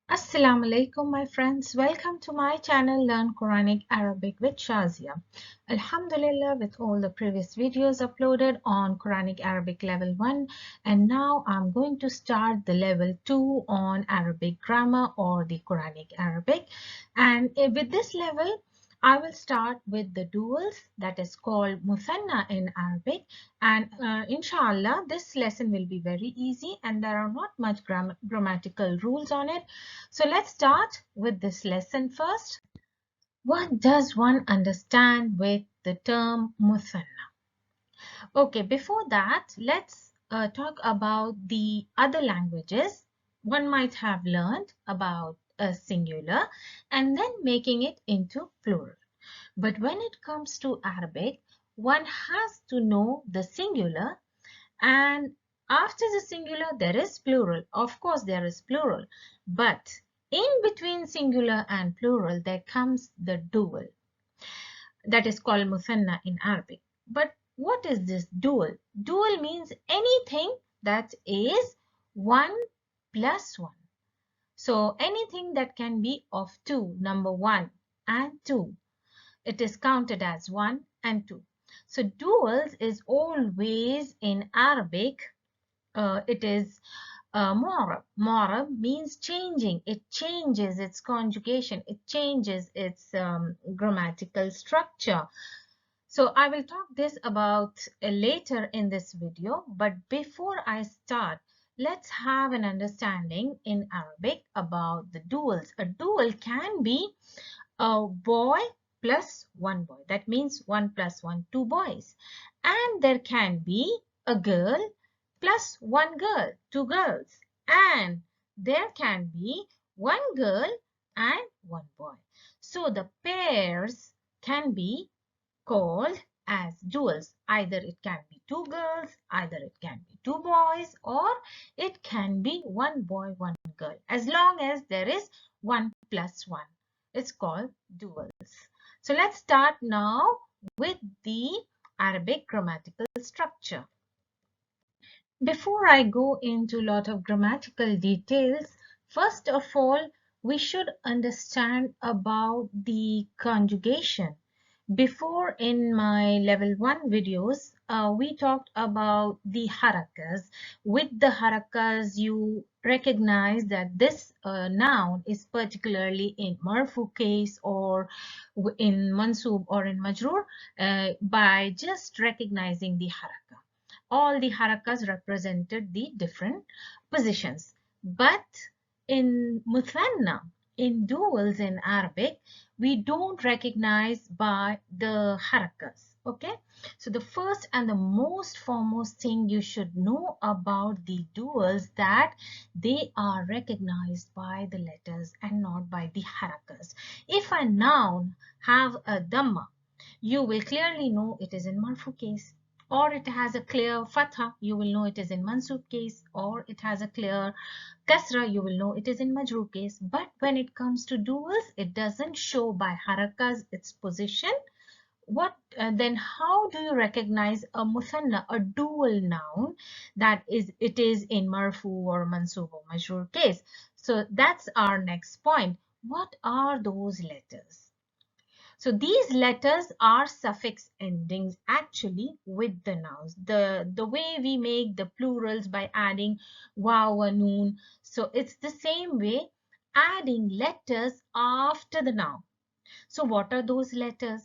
Assalamu alaikum my friends, welcome to my channel Learn Quranic Arabic with Shazia. Alhamdulillah, with all the previous videos uploaded on Quranic Arabic level 1, and now I'm going to start the level 2 on Arabic grammar or the Quranic Arabic. And with this level I will start with the duals, that is called muthanna in Arabic, and inshallah this lesson will be very easy and there are not much grammatical rules on it. So let's start with this lesson first. What does one understand with the term muthanna? Okay, before that, let's talk about the other languages one might have learned about a singular and then making it into plural. But when it comes to Arabic, one has to know the singular, and after the singular there is plural. Of course there is plural, but in between singular and plural there comes the dual, that is called muthanna in Arabic. But what is this dual? Dual means anything that is 1 plus 1. So anything that can be of two, number 1 and 2, it is counted as 1 and 2. So duals is always in Arabic, it is mu'rab. Mu'rab means changing. It changes its conjugation. It changes its grammatical structure. So I will talk this about later in this video. But before I start, let's have an understanding in Arabic about the duals. A dual can be a boy plus one boy. That means 1 plus 1, 2 boys. And there can be a girl plus one girl, 2 girls. And there can be one girl and one boy. So the pairs can be called as duals. Either it can be 2 girls, either it can be 2 boys, or it can be 1 boy, 1 girl. As long as there is 1 plus 1. It's called duals. So let's start now with the Arabic grammatical structure. Before I go into a lot of grammatical details, first of all, we should understand about the conjugation. Before, in my level 1 videos, we talked about the harakas. With the harakas, you recognize that this noun is particularly in marfu case or in mansub or in majrur by just recognizing the haraka. All the harakas represented the different positions. But in muthanna, in duals in Arabic, we don't recognize by the harakas. Okay, so the first and the most foremost thing you should know about the duals, that they are recognized by the letters and not by the harakas. If a noun have a dhamma, you will clearly know it is in marfu case, or it has a clear fatha, you will know it is in mansub case, or it has a clear kasra, you will know it is in majrur case. But when it comes to duals, it doesn't show by harakas its position. What then how do you recognize a muthanna, a dual noun, that is it is in marfu or mansub or majrur case? So that's our next point. What are those letters? So these letters are suffix endings actually with the nouns. The way we make the plurals by adding waw or noon. So it's the same way, adding letters after the noun. So what are those letters?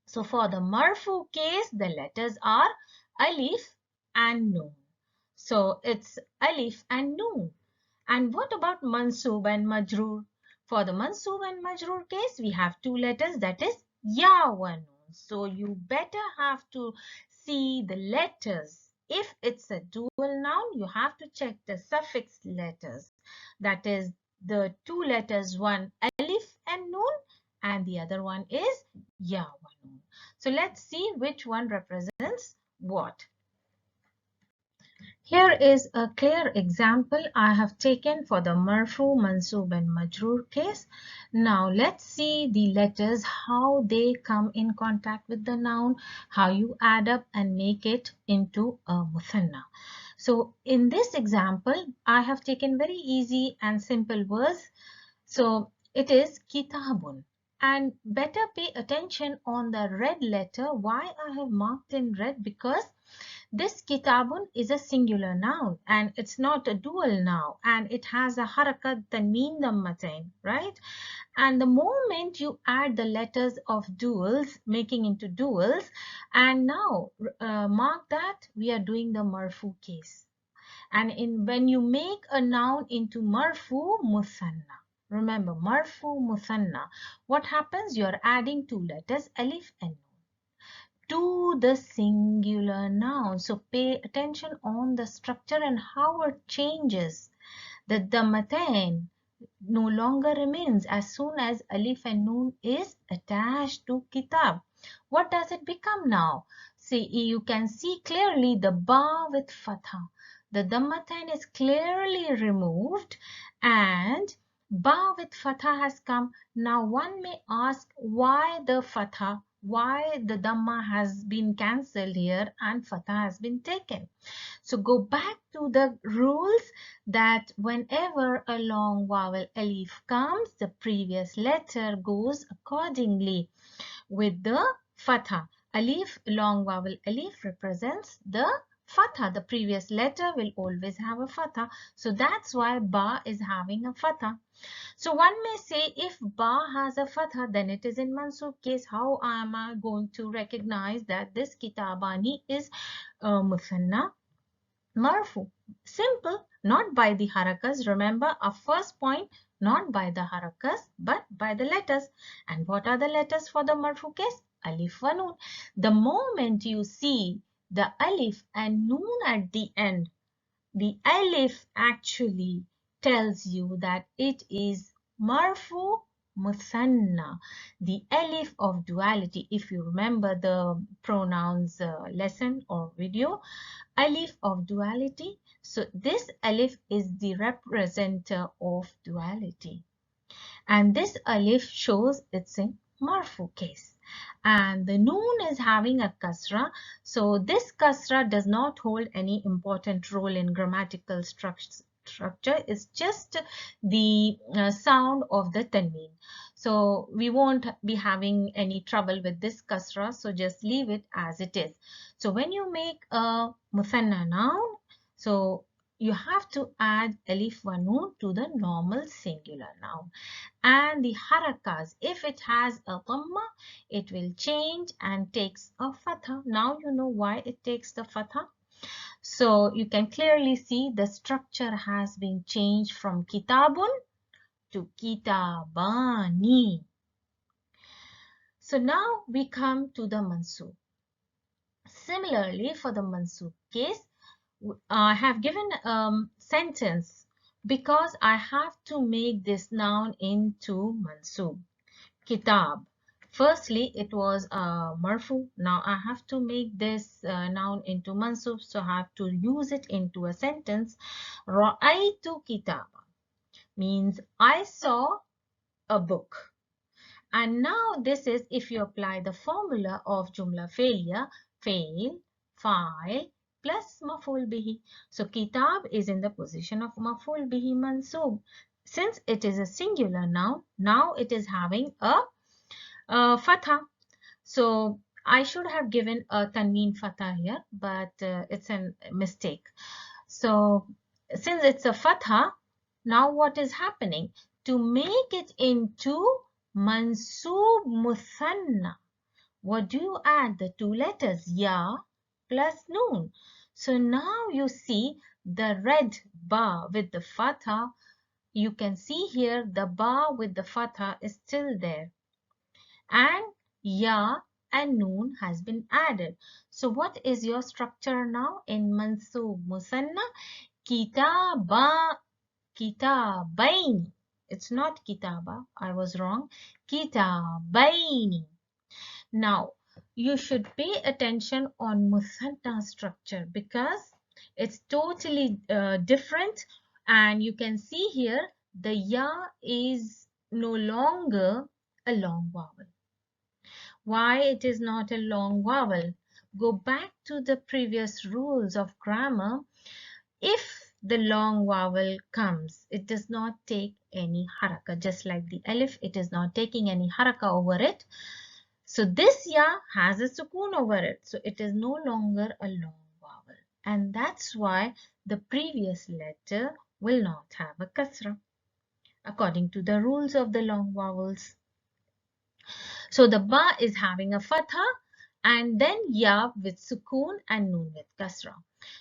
So for the marfu case, the letters are alif and noon. So it's alif and noon. And what about mansub and majroor? For the mansub and majroor case, we have two letters, that is ya wa noon. So you better have to see the letters. If it's a dual noun, you have to check the suffix letters. That is the two letters, one alif and noon and the other one is ya wa noon. So let's see which one represents what. Here is a clear example I have taken for the marfu, mansub and majroor case. Now let's see the letters, how they come in contact with the noun, how you add up and make it into a muthanna. So in this example, I have taken very easy and simple words. So it is kitabun. And better pay attention on the red letter. Why I have marked in red? Because this kitabun is a singular noun and it's not a dual noun, and it has a harakat tanween dammatain, right? And the moment you add the letters of duals, making into duals, and now mark that we are doing the marfu case. And when you make a noun into marfu musanna, remember marfu musanna, what happens? You are adding two letters, alif and nun, to the singular noun. So pay attention on the structure and how it changes. The dammatain no longer remains as soon as alif and noon is attached to kitab. What does it become now? See, you can see clearly the ba with fatha. The dammatain is clearly removed and ba with fatha has come. Now one may ask why the fatha, why the dhamma has been cancelled here and fatha has been taken. So go back to the rules that whenever a long vowel alif comes, the previous letter goes accordingly with the fatha. Alif, long vowel alif represents the fatha. The previous letter will always have a fatha. So that's why ba is having a fatha. So one may say if ba has a fatha, then it is in mansub case. How am I going to recognize that this kitabani is musanna marfu? Simple, not by the harakas. Remember our first point, not by the harakas, but by the letters. And what are the letters for the marfu case? Alif wa noon. The moment you see the alif and noon at the end, the alif actually tells you that it is marfu musanna, the alif of duality. If you remember the pronouns lesson or video, alif of duality. So this alif is the representative of duality. And this alif shows it's in marfu case. And the noon is having a kasra. So this kasra does not hold any important role in grammatical structure. It's just the sound of the tanween. So we won't be having any trouble with this kasra. So just leave it as it is. So when you make a muthanna noun, so you have to add alif wa noon to the normal singular noun. And the harakas, if it has a dhamma, it will change and takes a fatha. Now you know why it takes the fatha. So you can clearly see the structure has been changed from kitabun to kitabani. So now we come to the mansub. Similarly, for the mansub case, I have given sentence because I have to make this noun into mansub. Kitab. Firstly, it was marfu. Now I have to make this noun into mansub, so I have to use it into a sentence. Ra'aytu kitaba means I saw a book. And now this is if you apply the formula of jumla failure, fail, file plus maful bihi. So kitab is in the position of maful bihi mansub. Since it is a singular noun, now it is having a fatha. So I should have given a tanween fatha here, but it's a mistake. So since it's a fatha, now what is happening? To make it into mansub muthanna, what do you add? The two letters ya plus noon. So now you see the red ba with the fatha. You can see here the ba with the fatha is still there. And ya and noon has been added. So what is your structure now in mansub musanna? Kitaba, kitabaini. It's not kitaba, I was wrong. Kitabaini. Now you should pay attention on musanna structure because it's totally different, and you can see here the ya is no longer a long vowel. Why it is not a long vowel? Go back to the previous rules of grammar. if the long vowel comes, it does not take any haraka, just like the alif, it is not taking any haraka over it. So this ya has a sukoon over it, so it is no longer a long vowel, and that's why the previous letter will not have a kasra according to the rules of the long vowels. So the ba is having a fatha and then ya with sukoon and noon with kasra.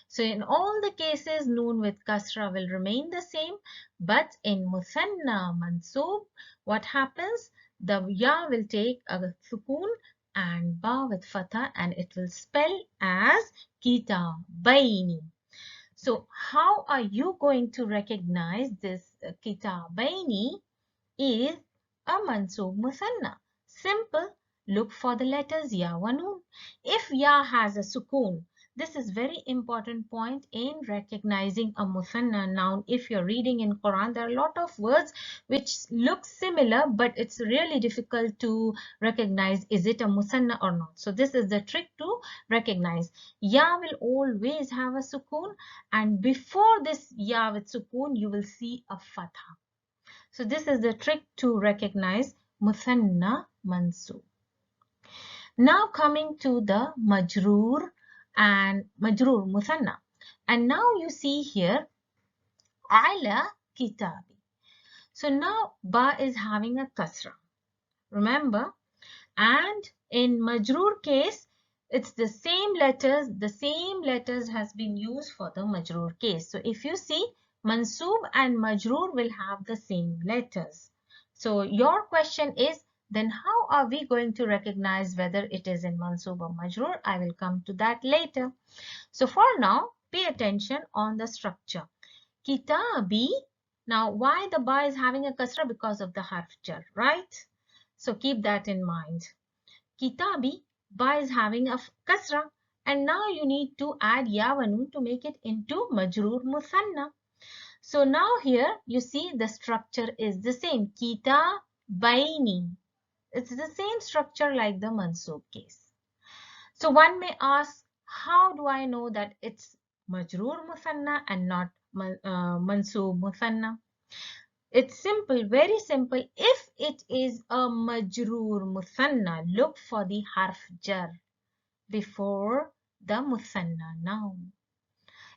So in all the cases, noon with kasra will remain the same, but in muthanna mansoob, what happens? The ya will take a sukoon and ba with fatha, and it will spell as kitabaini. So how are you going to recognize this kitabaini is a mansoob muthanna? Simple. Look for the letters ya wa noon. If ya has a sukoon, this is very important point in recognizing a muthanna noun. If you're reading in Quran, there are a lot of words which look similar, but it's really difficult to recognize is it a muthanna or not. So this is the trick to recognize. Ya will always have a sukoon, and before this ya with sukoon, you will see a fatha. So this is the trick to recognize muthanna mansoob. Now coming to the majroor and majroor muthanna. And now you see here ala kitabi. So now ba is having a kasra. Remember, and in majroor case, it's the same letters has been used for the majroor case. So if you see, mansoob and majroor will have the same letters. So your question is, then how are we going to recognize whether it is in mansoob or majroor? I will come to that later. So for now, pay attention on the structure. Kitabi. Now, why the ba is having a kasra? Because of the harf jar, right? So keep that in mind. Kitabi, ba is having a kasra, and now you need to add ya wa noon to make it into majroor muthanna. So now here you see the structure is the same. Kitabaini. It's the same structure like the mansoob case. So one may ask, how do I know that it's majroor muthanna and not mansoob muthanna? It's simple, very simple. If it is a majroor muthanna, look for the harf jar before the muthanna noun.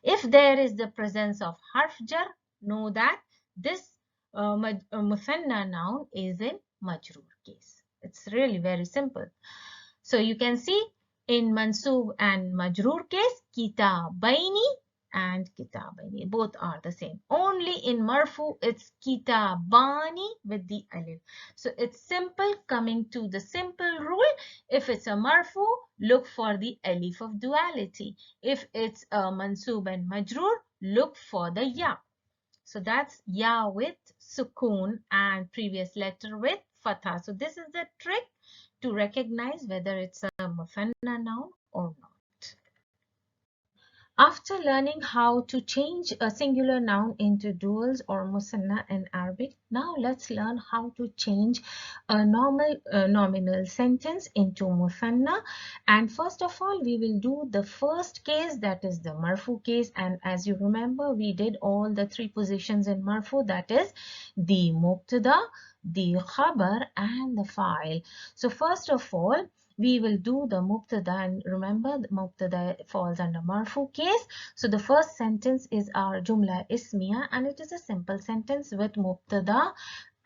If there is the presence of harf jar, know that this muthanna noun is in majroor case. It's really very simple. So you can see in mansoob and majroor case, kitabaini and kitabaini, both are the same. Only in marfu, it's kitabani with the alif. So it's simple, coming to the simple rule. If it's a marfu, look for the alif of duality. If it's a mansoob and majroor, look for the ya. So that's ya with sukoon and previous letter with fatha. So this is the trick to recognize whether it's a muthanna noun or not. After learning how to change a singular noun into duals or musanna in Arabic, now let's learn how to change a nominal sentence into musanna. And first of all, we will do the first case, that is the marfu case. And as you remember, we did all the three positions in marfu, that is the mubtada, the khabar, and the fa'il. So first of all, we will do the mubtada, and remember the mubtada falls under marfu case. So the first sentence is our jumla ismiya, and it is a simple sentence with mubtada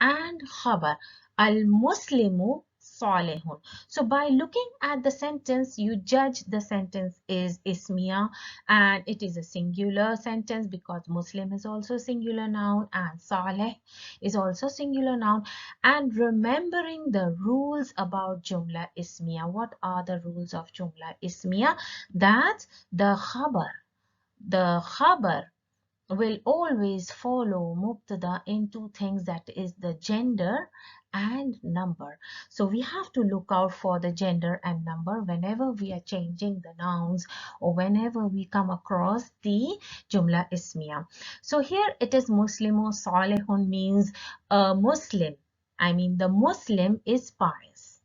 and khabar. Al-Muslimu salihun. So by looking at the sentence, you judge the sentence is ismiya, and it is a singular sentence because Muslim is also singular noun and salih is also singular noun. And remembering the rules about jumla ismiya. What are the rules of jumla ismiya? That the khabar will always follow mubtada in two things, that is the gender and number. So we have to look out for the gender and number whenever we are changing the nouns or whenever we come across the jumla ismiya. So here it is Muslimu salihun, means a Muslim. I mean the Muslim is pious.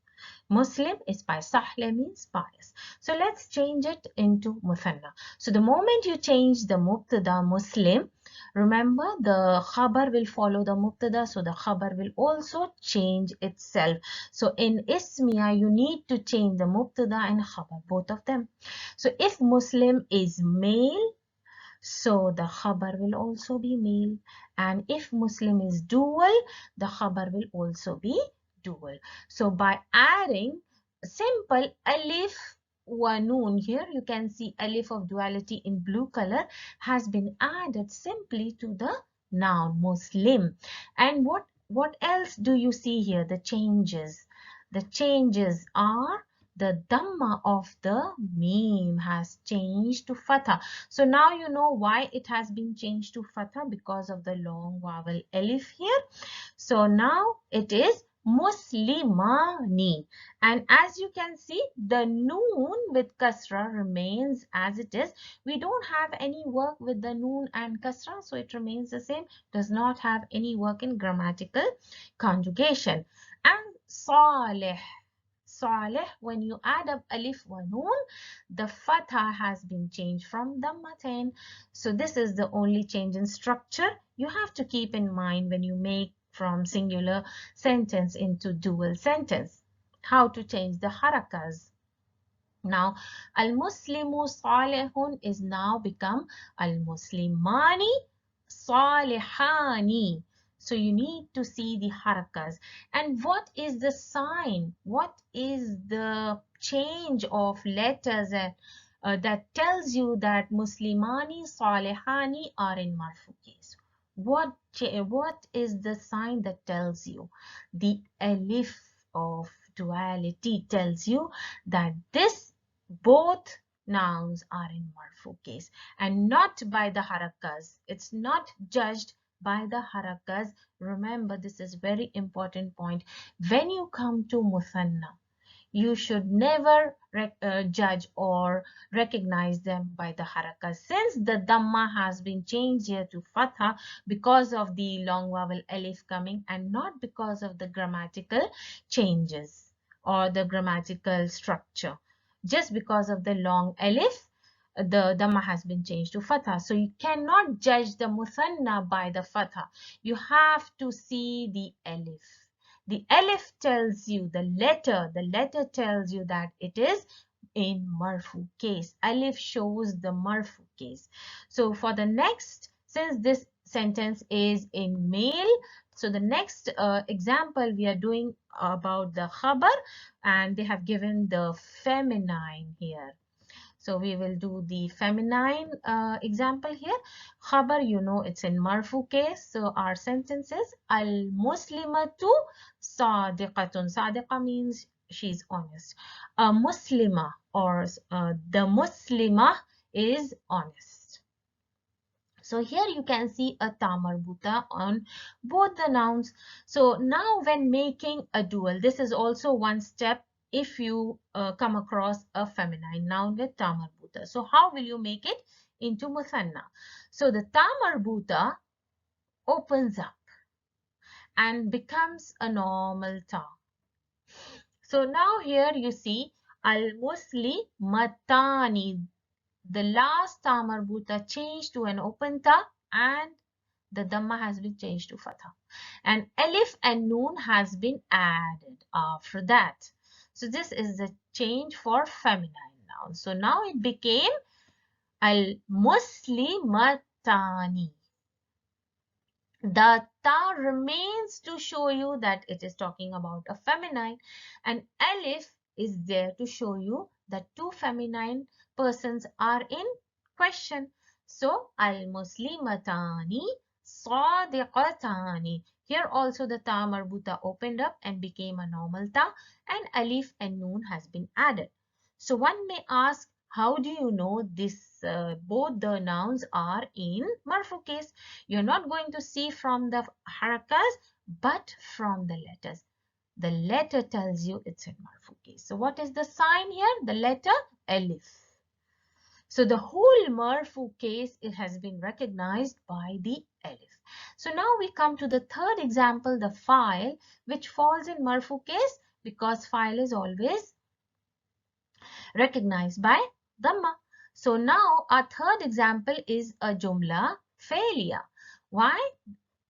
Muslim is pious. Sahleh means pious. So let's change it into muthanna. So the moment you change the mubtada Muslim, remember the khabar will follow the mubtada, so the khabar will also change itself. So in ismiya, you need to change the mubtada and khabar, both of them. So if Muslim is male, so the khabar will also be male. And if Muslim is dual, the khabar will also be dual. So by adding simple alif wa noon, here you can see alif of duality in blue color has been added simply to the noun Muslim. And what else do you see here? The changes. The changes are the dhamma of the meme has changed to fatha. So now you know why it has been changed to fatha, because of the long vowel alif here. So now it is muslimani, and as you can see, the noon with kasra remains as it is. We don't have any work with the noon and kasra, so it remains the same, does not have any work in grammatical conjugation. And salih, Saleh, when you add up alif wa noon, the fatha has been changed from dhammatain. So this is the only change in structure you have to keep in mind when you make from singular sentence into dual sentence. How to change the harakas. Now, al-muslimu salihun is now become al-muslimani salihani. So you need to see the harakas. And what is the sign? What is the change of letters that tells you that muslimani salihani are in marfu case? What is the sign that tells you? The alif of duality tells you that this both nouns are in marfu case and not by the harakas. It's not judged by the harakas. Remember, this is very important point. When you come to muthanna, you should never judge or recognize them by the harakas. Since the dhamma has been changed here to fatha because of the long vowel alif coming and not because of the grammatical changes or the grammatical structure. Just because of the long alif, the dhamma has been changed to fatha. So you cannot judge the muthanna by the fatha. You have to see the alif. The alif tells you the letter tells you that it is in marfu case. Alif shows the marfu case. So for the next, since this sentence is in male, so the next example we are doing about the khabar, and they have given the feminine here. So we will do the feminine example here. Khabar, you know, it's in marfu case. So our sentence is al-muslimatu sadiqatun. Sadiqa means she's honest. A muslima or the muslima is honest. So here you can see a ta marbuta on both the nouns. So now when making a dual, this is also one step if you come across a feminine noun with ta marbuta. So how will you make it into muthanna? So the ta marbuta opens up and becomes a normal ta. So now here you see al-muslimatani. The last ta marbuta changed to an open ta and the dhamma has been changed to fatha. And alif and noon has been added after that. So this is the change for feminine noun. So now it became al-muslimatani. The ta remains to show you that it is talking about a feminine, and alif is there to show you that two feminine persons are in question. So al-muslimatani sadiqatani. Here also the ta marbuta opened up and became a normal ta, and alif and noon has been added. So one may ask, how do you know this both the nouns are in marfu case? You're not going to see from the harakas, but from the letters. The letter tells you it's in marfu case. So what is the sign here? The letter alif. So the whole marfu case, it has been recognized by the alif. So now we come to the third example, the file, which falls in marfu case. because fa'il is always recognized by dhamma. So now our third example is a jumla failure. Why?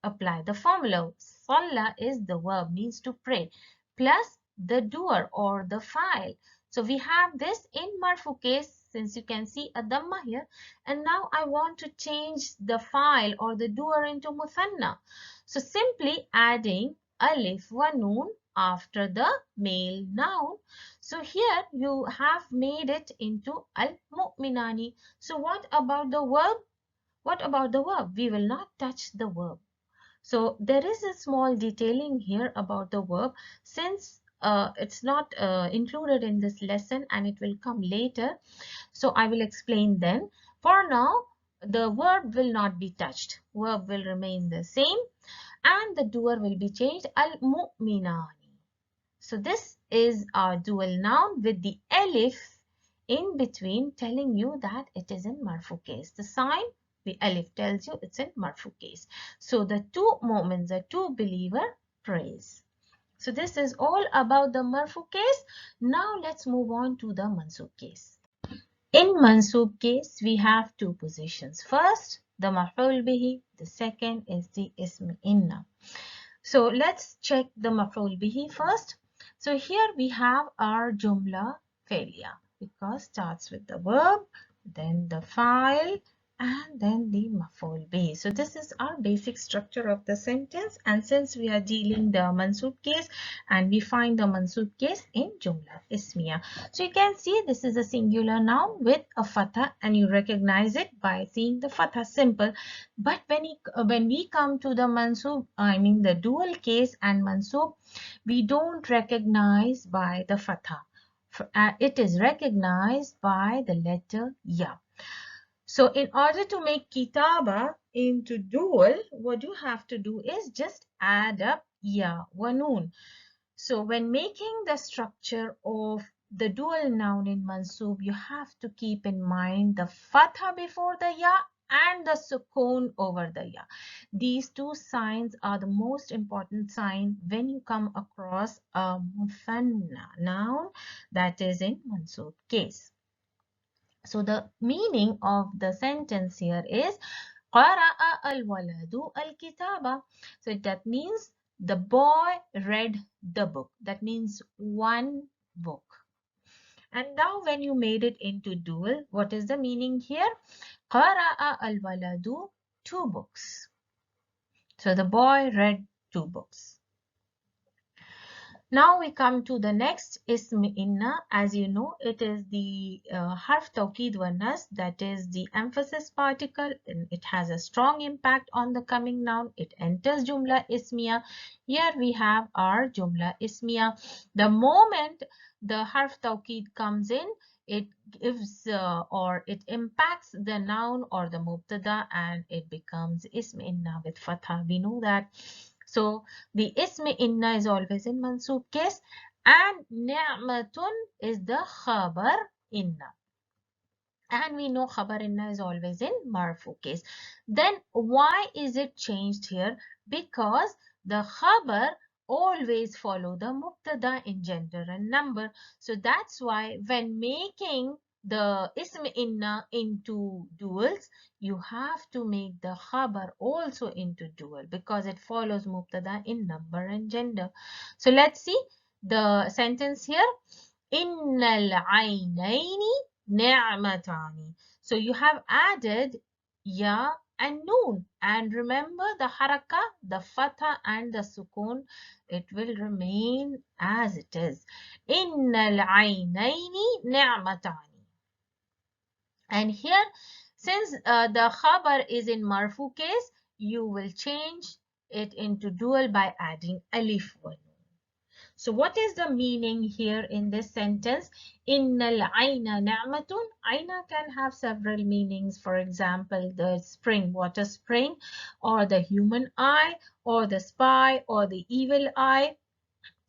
Apply the formula. Salla is the verb, means to pray, plus the doer or the file. So we have this in marfu case, since you can see a dhamma here. And now I want to change the file or the doer into muthanna. So simply adding alif wa noon after the male noun. So here you have made it into al-mu'minani. So what about the verb? What about the verb? We will not touch the verb. So there is a small detailing here about the verb, since it's not included in this lesson and it will come later. So I will explain then. For now, the verb will not be touched. Verb will remain the same and the doer will be changed al-mu'minani. So this is our dual noun with the alif in between, telling you that it is in marfu case. The sign, the alif, tells you it's in marfu case. So the two moments, the two believer praise. So this is all about the marfu case. Now let's move on to the mansub case. In mansub case, we have two positions. First, the maf'ul bihi. The second is the ism inna. So let's check the maf'ul bihi first. So here we have our jumla failure, because starts with the verb, then the file, and then the maf'ul bihi. So this is our basic structure of the sentence, and since we are dealing the mansub case, and we find the mansub case in jumla ismiya. So you can see this is a singular noun with a fatha, and you recognize it by seeing the fatha, simple. But when we come to the mansub, I mean the dual case and mansub, we don't recognize by the fatha. It is recognized by the letter ya. So in order to make kitaba into dual, what you have to do is just add up ya wa noon. So when making the structure of the dual noun in mansub, you have to keep in mind the fatha before the ya and the sukoon over the ya. These two signs are the most important sign when you come across a muthanna noun that is in mansub case. So the meaning of the sentence here is قرأ الولد الكتاب. So that means the boy read the book. That means one book. And now when you made it into dual, what is the meaning here? قرأ الولد, two books. So the boy read two books. Now we come to the next ism inna. As you know, it is the harf tawqid wa nas, that is the emphasis particle, and it has a strong impact on the coming noun. It enters jumla ismiya. Here we have our jumla ismiya. The moment the harf tawqid comes in, it gives or it impacts the noun or the mubtada, and it becomes ism inna with fatha. We know that. So the ism inna is always in mansub case, and ni'matun is the khabar inna. And we know khabar inna is always in marfu case. Then why is it changed here? Because the khabar always follow the mubtada in gender and number. So that's why when making the ism inna into duals, you have to make the khabar also into dual, because it follows mubtada in number and gender. So let's see the sentence here. Innal aynaini ni'matani. So you have added ya and noon, and remember the haraka, the fatha and the sukoon, it will remain as it is. Innal aynaini ni'matani. And here, since the khabar is in marfu case, you will change it into dual by adding alif wa noon. So what is the meaning here in this sentence? Innal ayna ni'matun. Ayna can have several meanings. For example, the spring, water spring, or the human eye, or the spy, or the evil eye.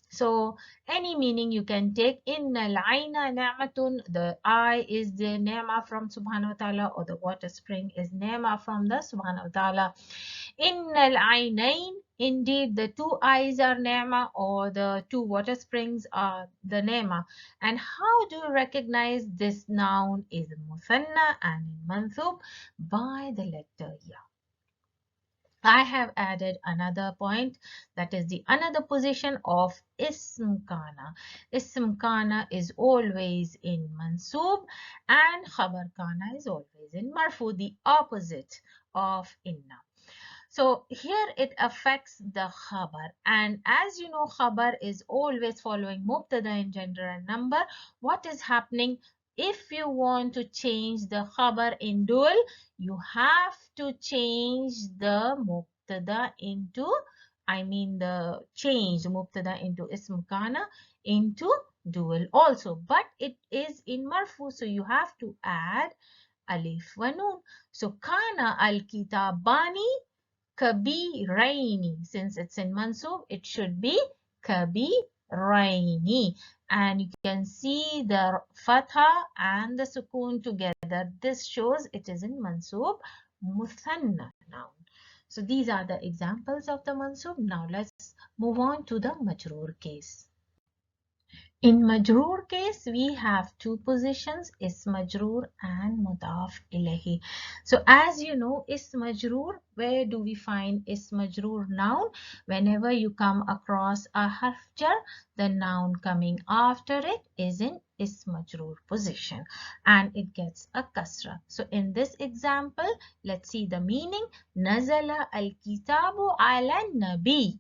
So any meaning you can take. Innal ayna ni'matun. The eye is the ni'mah from Subhanahu wa Ta'ala, or the water spring is ni'mah from the Subhanahu wa Ta'ala. Innal aynain Indeed, the two eyes are Nema, or the two water springs are the Nema. And how do you recognize this noun is Muthanna and in Mansub? By the letter Ya. I have added another point, that is the another position of Ism Kana. Ism Kana is always in Mansub and Khabar Kana is always in Marfu, the opposite of Inna. So here it affects the khabar, and as you know, khabar is always following mubtada in gender and number. What is happening? If you want to change the khabar in dual, you have to change the mubtada into, change mubtada into ism kana into dual also, but it is in marfu, so you have to add alif wa noon. So kana al kitabani kabiraini. Since it's in mansub, it should be kabiraini. And you can see the fatha and the sukun together. This shows it is in mansub muthanna noun. So these are the examples of the mansub. Now let's move on to the majroor case. In majroor case, we have two positions, ism majroor and mudaf ilahi. So as you know, ism majroor, where do we find ism majroor noun? Whenever you come across a harf jar, the noun coming after it is in ism majroor position and it gets a kasra. So in this example, let's see the meaning. Nazala al-kitabu ala nabi.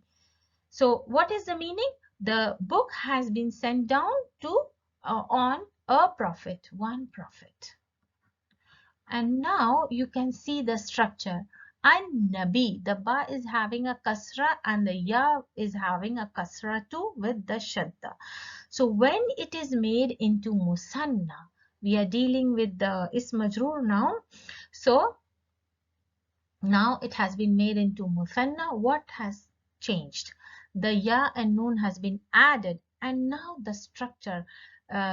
So what is the meaning? The book has been sent down to on a prophet, one prophet. And now you can see the structure. An-Nabi, the ba is having a kasra and the ya is having a kasra too with the shadda. So when it is made into musanna, we are dealing with the ism majroor noun. So now it has been made into muthanna. What has changed? The ya and noon has been added, and now the structure.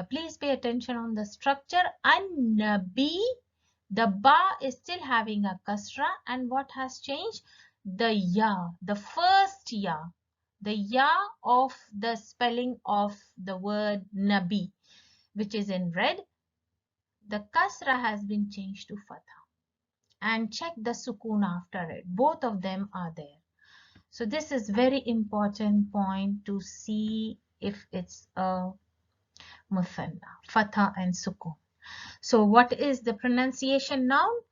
Please pay attention on the structure. An-nabi, the ba is still having a kasra, and what has changed? The ya, the first ya, the ya of the spelling of the word nabi, which is in red, the kasra has been changed to fatha. And check the sukun after it. Both of them are there. So this is very important point to see if it's a muthanna, fatha and sukun. So what is the pronunciation noun?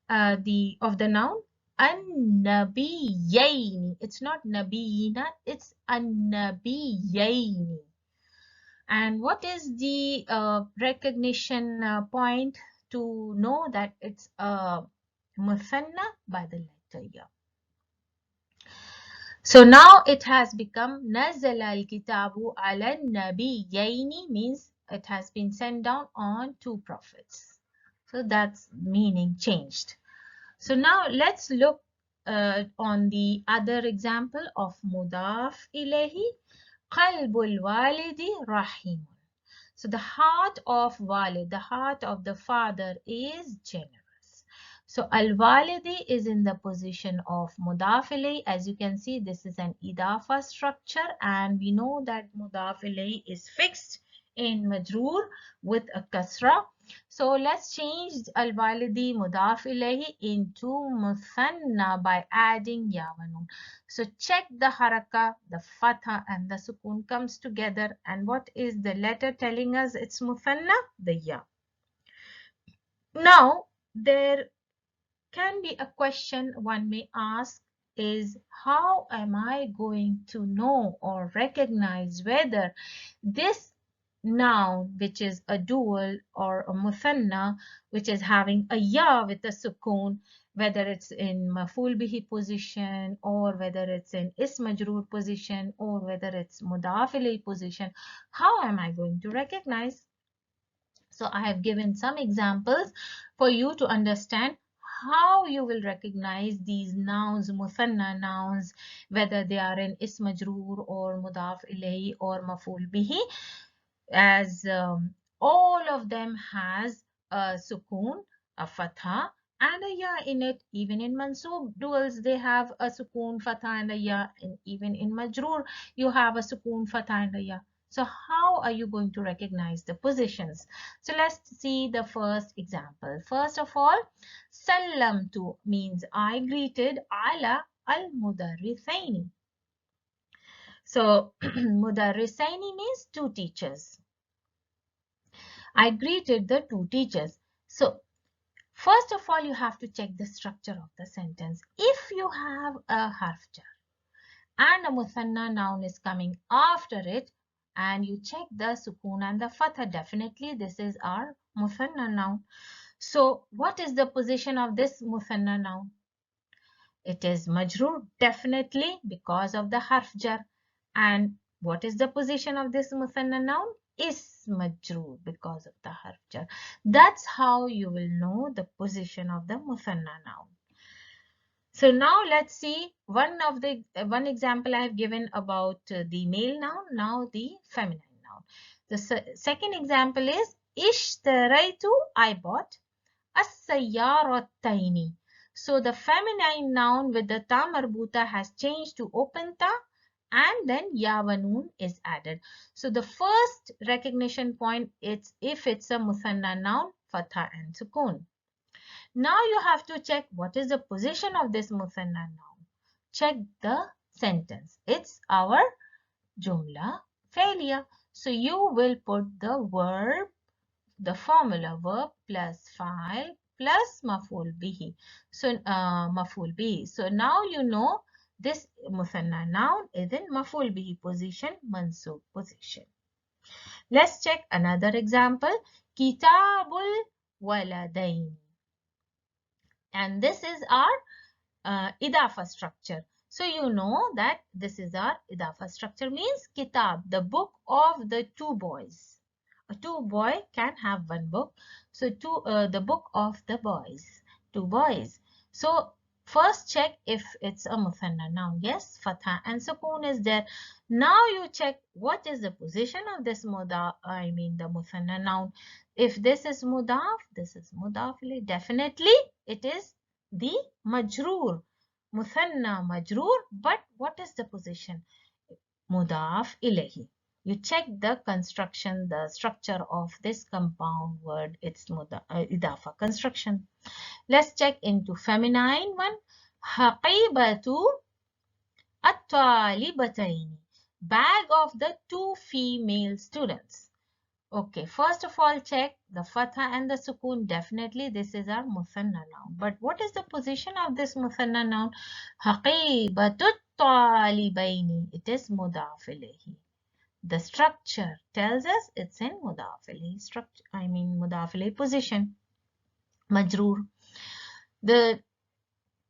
Of the noun? An-nabiyyaini. It's not nabiyina, it's an-nabiyyaini. And what is the recognition point to know that it's a muthanna? By the letter ya. So now it has become nazala al-kitabu ala nabiyyaini, means it has been sent down on two prophets. So that's meaning changed. So now let's look on the other example of mudaf ilayhi. Qalbul walidi rahim. So the heart of walid, the heart of the father is generous. So al-walidi is in the position of mudaf ilayhi. As you can see, this is an idafa structure, and we know that mudaf ilayhi is fixed in majroor with a kasra. So let's change al-walidi mudaf ilayhi into muthanna by adding ya wa nun. So check the haraka, the fatha and the sukun comes together, and what is the letter telling us it's muthanna? The ya. Now there can be a question one may ask is, how am I going to know or recognize whether this noun, which is a dual or a muthanna, which is having a ya with a sukun, whether it's in maful bihi position or whether it's in ism majroor position or whether it's mudaf ilayhi position, how am I going to recognize? So I have given some examples for you to understand how you will recognize these nouns, muthanna nouns, whether they are in ism majroor or mudaf ilayhi or maful bihi, as all of them has a sukun, a fatha, and a ya in it. Even in mansoob duals, they have a sukoon, fatha, and a ya. And even in majroor, you have a sukoon, fatha, and a ya. So how are you going to recognize the positions? So let's see the first example. First of all, sallamtu means I greeted ala al-mudarrithaini. So mudarrisaini means two teachers. I greeted the two teachers. So first of all, you have to check the structure of the sentence. If you have a harf jar and a muthanna noun is coming after it, and you check the sukoon and the fatha, definitely this is our muthanna noun. So what is the position of this muthanna noun? It is majroor, definitely, because of the harf jar. And what is the position of this muthanna noun? Is majroor, because of the harf jar. That's how you will know the position of the muthanna noun. So now let's see one example I have given about the male noun, now the feminine noun. The second example is ishtaraitu, I bought, as-sayyarataini. So the feminine noun with the ta marbuta has changed to open ta, and then ya wa noon is added. So the first recognition point is if it's a muthanna noun, fatha and sukoon. Now you have to check what is the position of this muthanna noun. Check the sentence. It's our jumla failure. So you will put the verb, the formula verb plus file plus maf'ul bihi. So maf'ul bihi. So now you know this muthanna noun is in maf'ul bihi position, mansub position. Let's check another example. Kitabul waladain. And this is our idafa structure. So you know that this is our idafa structure, means kitab, the book of the two boys. A two boy can have one book. So the book of the boys, two boys. So first check if it's a muthanna noun. Yes, fatha and sukoon is there. Now you check what is the position of this the muthanna noun. If this is mudaf, this is mudaf ilayh. Definitely it is the majroor, muthanna majroor. But what is the position? Mudaf ilayhi. You check the construction, the structure of this compound word. It's idafa construction. Let's check into feminine one. Haqibatu at-talibatayn. Bag of the two female students. Okay, first of all, check the fatha and the sukoon. Definitely, this is our muthanna noun. But what is the position of this muthanna noun? Haqibatut talibaini. It is mudaf ilayhi. The structure tells us it's in mudaf ilayhi structure. Mudaf ilayhi position. Majroor. The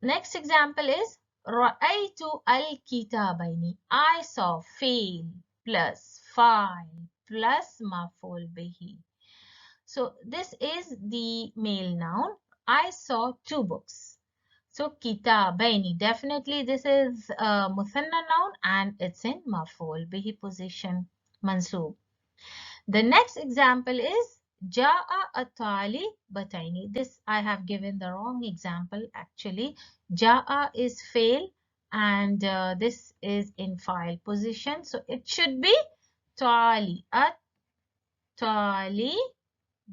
next example is Ra'aytu al-kitabaini. I saw fail plus fa'il plus maf'ul bihi. So this is the male noun. I saw two books. So kitabaini. Definitely this is a muthanna noun and it's in maf'ul bihi position, mansoob. The next example is Ja'a atali bataini. This I have given the wrong example actually. Ja'a is fail and this is in file position. So it should be tali atali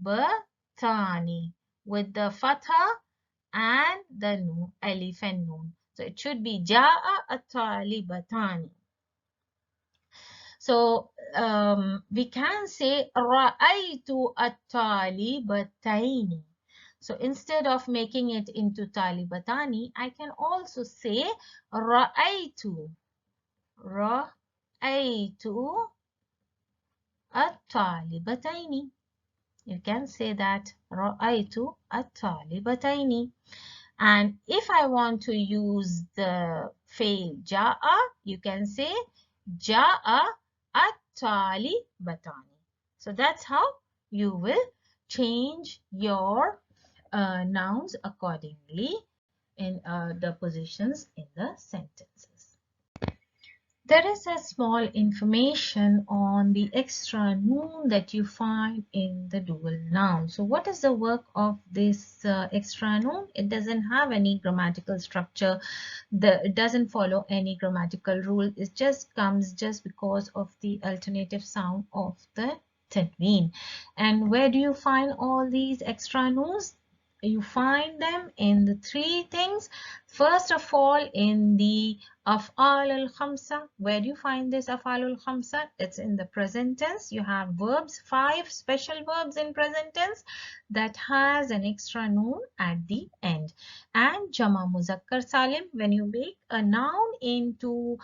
batani with the fatha and the noon, alif and noon. So it should be Ja'a atali batani. So we can say Ra'aytu at-talibataini. So instead of making it into talibatani, I can also say Ra'aytu. Ra'aytu at-talibataini. You can say that Ra'aytu at-talibataini. And if I want to use the fail Ja'a, you can say Ja'a at-tali batani. So that's how you will change your nouns accordingly in the positions in the sentences. There is a small information on the extra noun that you find in the dual noun. So what is the work of this extra noun? It doesn't have any grammatical structure. It doesn't follow any grammatical rule. It just comes just because of the alternative sound of the tanween. And where do you find all these extra nouns? You find them in the three things. First of all, in the af'al al-khamsa. Where do you find this af'al al-khamsa? It's in the present tense. You have verbs, 5 special verbs in present tense that has an extra noun at the end. And jama muzakkar salim, when you make a noun into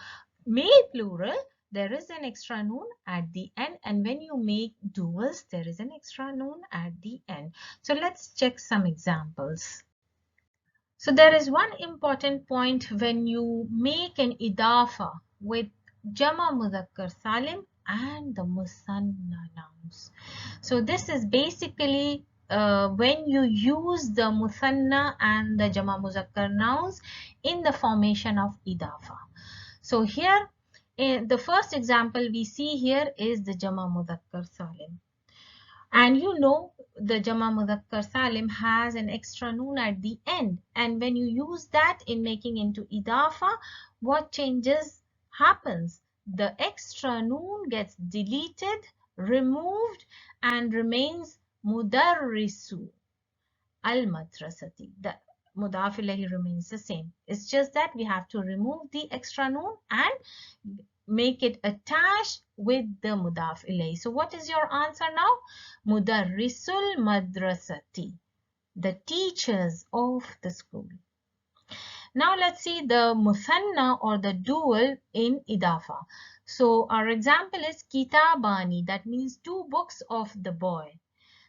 male plural, there is an extra noun at the end, and when you make duals, there is an extra noun at the end. So let's check some examples. So there is one important point when you make an idafa with jama mudhakkar salim and the musanna nouns. So this is basically when you use the musanna and the jama mudhakkar nouns in the formation of idafa. So here, the first example we see here is the jama mudhakkar salim. And you know the Jama Mudhakkar Salim has an extra noon at the end. And when you use that in making into Idafa, what changes happens? The extra noon gets deleted, removed, and remains Mudarrisu al-Madrasati. The Mudaf ilayhi remains the same. It's just that we have to remove the extra noon and make it attached with the mudaf ilayhi. So what is your answer now? Mudarrisul madrasati, the teachers of the school. Now let's see the muthanna or the dual in idafa. So our example is kitabani, that means 2 books of the boy.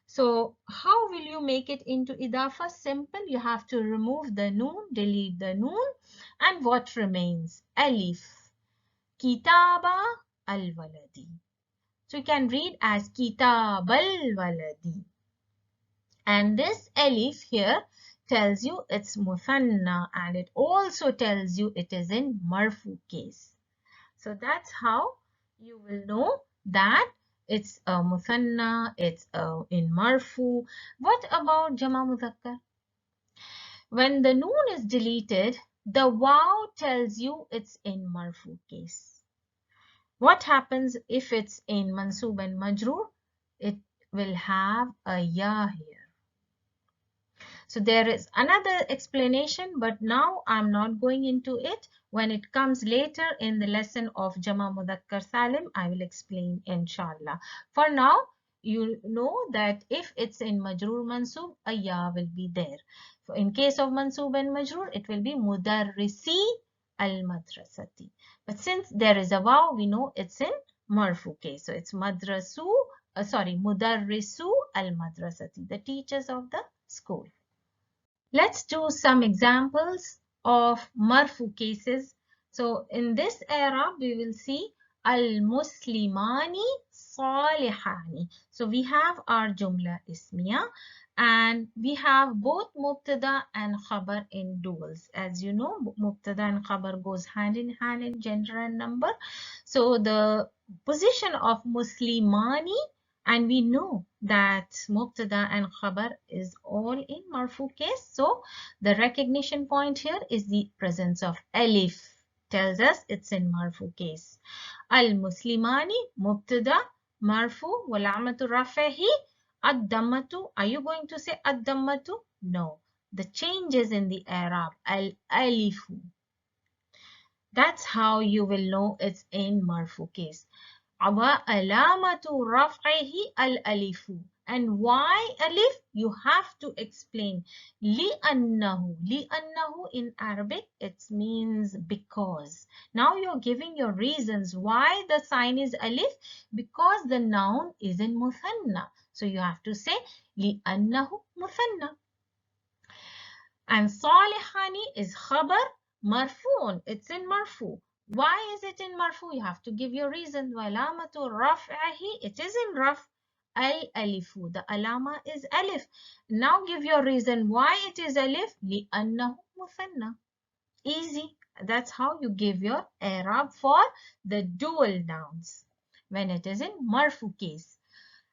So how will you make it into idafa? Simple, you have to remove the noon, delete the noon, and what remains? Alif. Kitaba al-waladi. So you can read as Kitab al-waladi. And this alif here tells you it's muthanna, and it also tells you it is in marfu case. So that's how you will know that it's a muthanna, it's in marfu. What about jama mudhakkar? When the noon is deleted, the waw tells you it's in marfu case. What happens if it's in mansoob and majroor? It will have a ya here. So there is another explanation, but now I'm not going into it. When it comes later in the lesson of Jama Mudhakkar Salim, I will explain inshallah. For now, you know that if it's in majroor mansoob, a ya will be there. So in case of mansoob and majroor, it will be mudarrisi al-madrasati. But since there is a waw, we know it's in marfu case. So it's mudarrisu al-madrasati, the teachers of the school. Let's do some examples of marfu cases. So in this era, we will see al-muslimani salihani. So we have our jumla ismiya, and we have both mubtada and khabar in duals. As you know, mubtada and khabar goes hand in hand in gender and number. So the position of muslimani, and we know that mubtada and khabar is all in marfu case. So the recognition point here is the presence of alif. Tells us it's in marfu case. Al-muslimani mubtada marfu wal amatu rafihi ad-dammatu. Are you going to say ad-dammatu? No. The changes in the eraab. Al-alifu. That's how you will know it's in marfu case. وَعَلَامَةُ رَفْعِهِ الْأَلِفُ. And why alif? You have to explain. لِأَنَّهُ. لِأَنَّهُ in Arabic, it means because. Now you're giving your reasons why the sign is alif, because the noun is in muthanna. So you have to say لِأَنَّهُ muthanna. And salihani is khabar marfu'un. It's in marfu. Why is it in marfu? You have to give your reason. Walamatu raf'ahi. It is in raf. Al-alifu. The alama is alif. Now give your reason why it is alif. Li'annahu muthanna. Easy. That's how you give your i'rab for the dual nouns when it is in marfu case.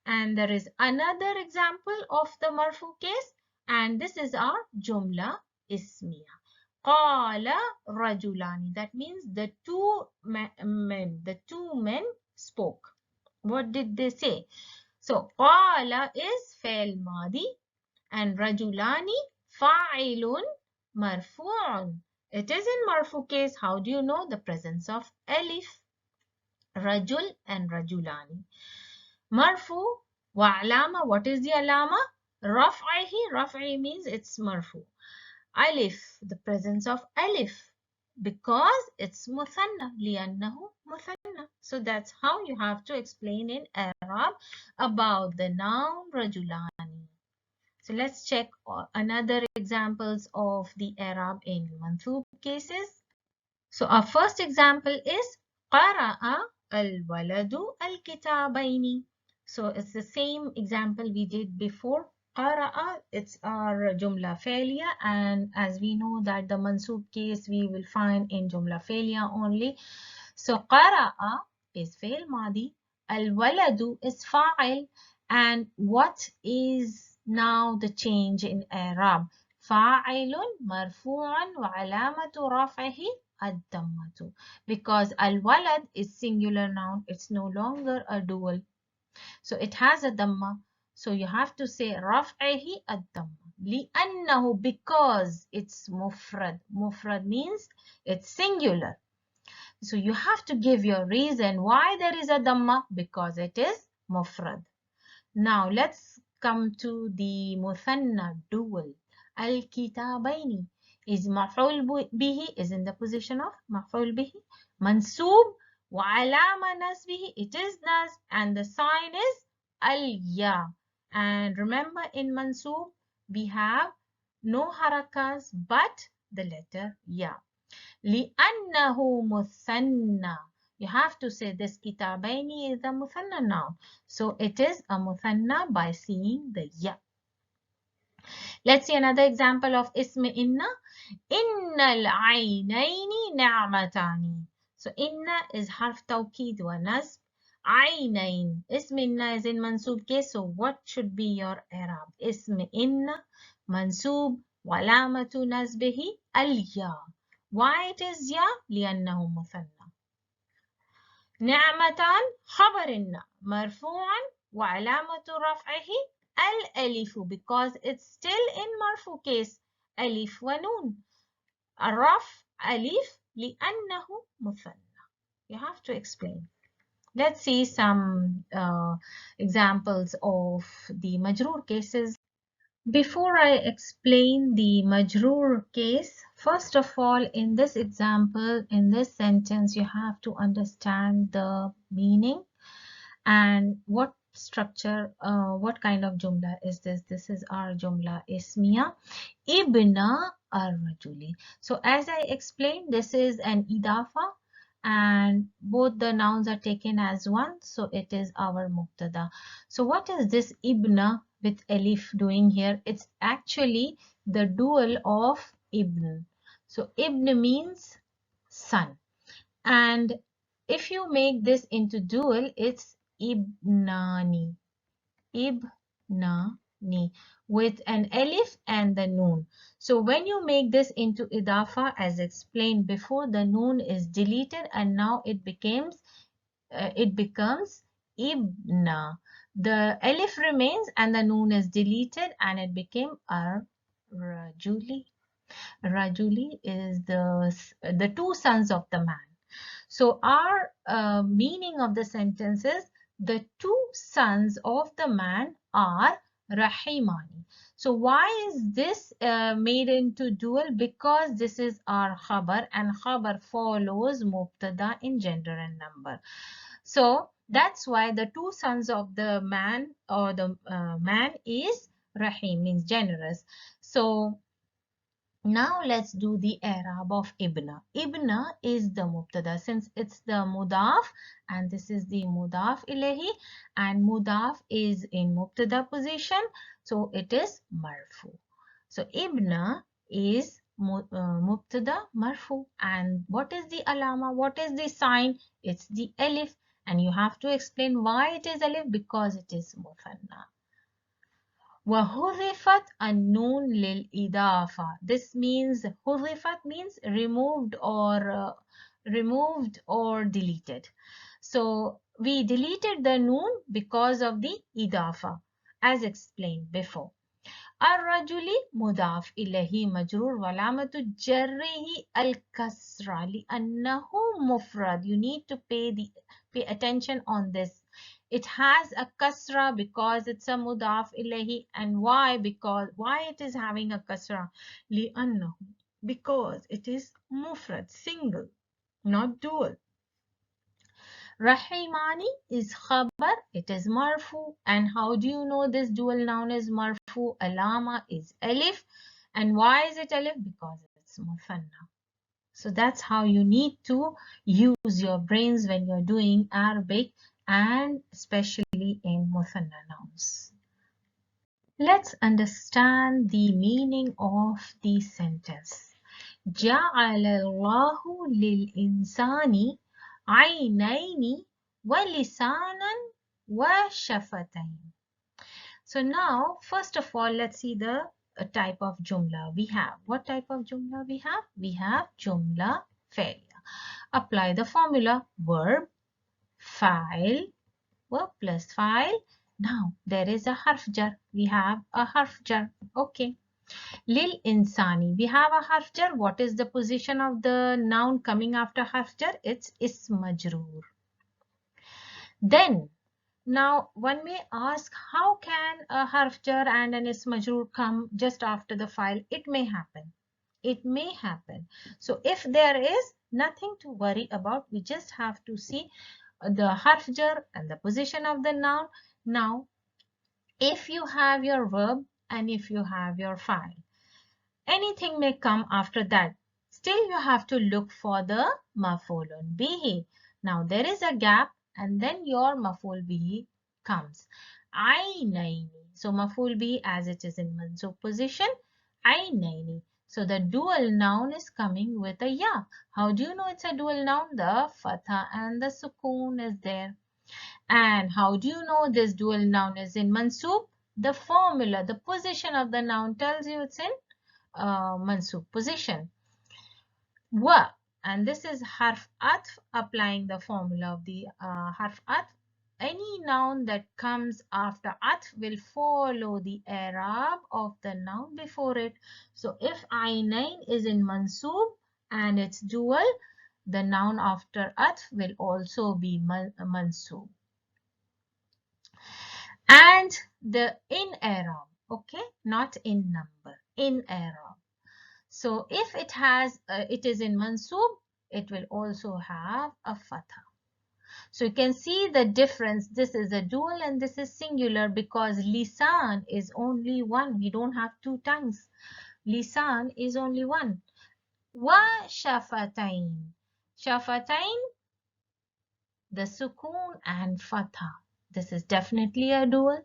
And there is another example of the marfu case, and this is our jumla ismiya. Qala rajulani. That means the two men spoke. What did they say? So qala is fail madi and rajulani fa'ilun marfu'un. It is in marfu case. How do you know? The presence of alif, rajul and rajulani. Marfu wa alama. What is the alama? Raf'ihi. Raf'i means it's marfu. Alif, the presence of alif, because it's muthanna, li'annahu muthanna. So that's how you have to explain in Arab about the noun rajulani. So let's check another examples of the Arab in mansub cases. So our first example is qara'a al-waladu al-kitabaini. So it's the same example we did before. Qara'a, it's our jumla failure, and as we know that the mansub case we will find in jumla failure only. So qara'a is fail madi, al-waladu is fa'il, and what is now the change in Arab? Fa'ilun marfu'an wa alamatu raf'ihi ad-dammatu, because al-walad is singular noun, it's no longer a dual, so it has a damma, so you have to say raf'ihi ad-damma, li'annahu, because it's mufrad. Mufrad means it's singular, so you have to give your reason why there is a damma, because it is mufrad. Now let's come to the muthanna dual. Al-kitabaini is maf'ul bihi, is in the position of maf'ul bihi. Mansoob wa alama nasbihi, it is nas, and the sign is al-ya. And remember, in mansoob we have no harakas but the letter ya. لِأَنَّهُ مُثَنَّى. You have to say this kitabaini is a muthanna noun. So it is a muthanna by seeing the ya. Let's see another example of ism inna. Innal aynaini ni'matani. So inna is harf tawkid wa nasb. Aynain. Ism inna is in mansoob case. So what should be your i'rab? Ism inna mansoob wa alamatu nasbihi al-ya. Why it is ya? لأنه مثنى. نعمتان خبرنا مرفوعا وعلامة رفعه الألف, because it's still in marfu case. ألف ونون. الرفع ألف لأنه مثنى. You have to explain. Let's see some examples of the majroor cases. Before I explain the majroor case, first of all, in this example, in this sentence, you have to understand the meaning and what structure, what kind of jumla is this? This is our jumla ismiya. Ibna ar-rajuli. So as I explained, this is an idafa and both the nouns are taken as one, so it is our mubtada. So what is this ibna with alif doing here? It's actually the dual of ibn. So ibn means son, and if you make this into dual, it's ibnani. Ibnani with an alif and the noon. So when you make this into idafa, as explained before, the noon is deleted and now it becomes ibna. The alif remains and the noon is deleted and it became ar-rajuli. Rajuli is the two sons of the man. So our meaning of the sentence is the two sons of the man are Rahimani. So why is this made into dual? Because this is our khabar and khabar follows mubtada in gender and number. So that's why the two sons of the man or the man is Rahim, means generous. So now let's do the i'rab of ibna. Ibna is the mubtada since it's the mudaf and this is the mudaf ilayhi, and mudaf is in mubtada position, so it is marfu. So ibna is mubtada marfu. And what is the alama? What is the sign? It's the alif. And you have to explain why it is alif, because it is muthanna. وَحُذِفَتْ النُّونُ لِلْإِضَافَةِ. This means حُذِفَت means removed or deleted. So we deleted the noon because of the idafa, as explained before. الرجل مضاف إليه مجرور وعلامة جره الكسرة لأنه مفرد. You need to pay attention on this. It has a kasra because it's a mudaf ilayhi. And why? Why it is having a kasra? لأنه, because it is mufrad, single, not dual. Rahimani is khabar, it is marfu. And how do you know this dual noun is marfu? Alama is alif. And why is it alif? Because it's muthanna. So that's how you need to use your brains when you're doing Arabic, and especially in muthanna nouns. Let's understand the meaning of the sentence. جعل الله للإنسان عينين ولسانا وشفتين. So now, first of all, let's see the type of jumla we have. What type of jumla we have? We have jumla fi'liya. Apply the formula verb, fa'il, verb plus fa'il. Now, there is a harf jar. We have a harf jar. Okay. Lil insani. We have a harf jar. What is the position of the noun coming after harf jar? It's ism majroor. Then, now one may ask, how can a harf jar and an ism majroor come just after the file? It may happen. It may happen. So if there is, nothing to worry about. We just have to see the harf jar and the position of the noun. Now, if you have your verb and if you have your file, anything may come after that. Still, you have to look for the maf'ulun bihi. Now, there is a gap and then your maf'ul bihi comes. Aynaini. So, maf'ul bihi as it is in mansub position, aynaini. So, the dual noun is coming with a ya. How do you know it's a dual noun? The fatha and the sukoon is there. And how do you know this dual noun is in mansub? The formula, the position of the noun tells you it's in mansub position. Wa, and this is harf atf, applying the formula of the harf atf. Any noun that comes after atf will follow the eraab of the noun before it. So if aynain is in mansub and it's dual, the noun after atf will also be mansub. And the in eraab, okay, not in number, in eraab. So if it has, it is in mansub, it will also have a fatha. So you can see the difference. This is a dual and this is singular because lisan is only one. We don't have two tongues. Lisan is only one. Wa shafatain. Shafatain, the sukoon and fatha. This is definitely a dual.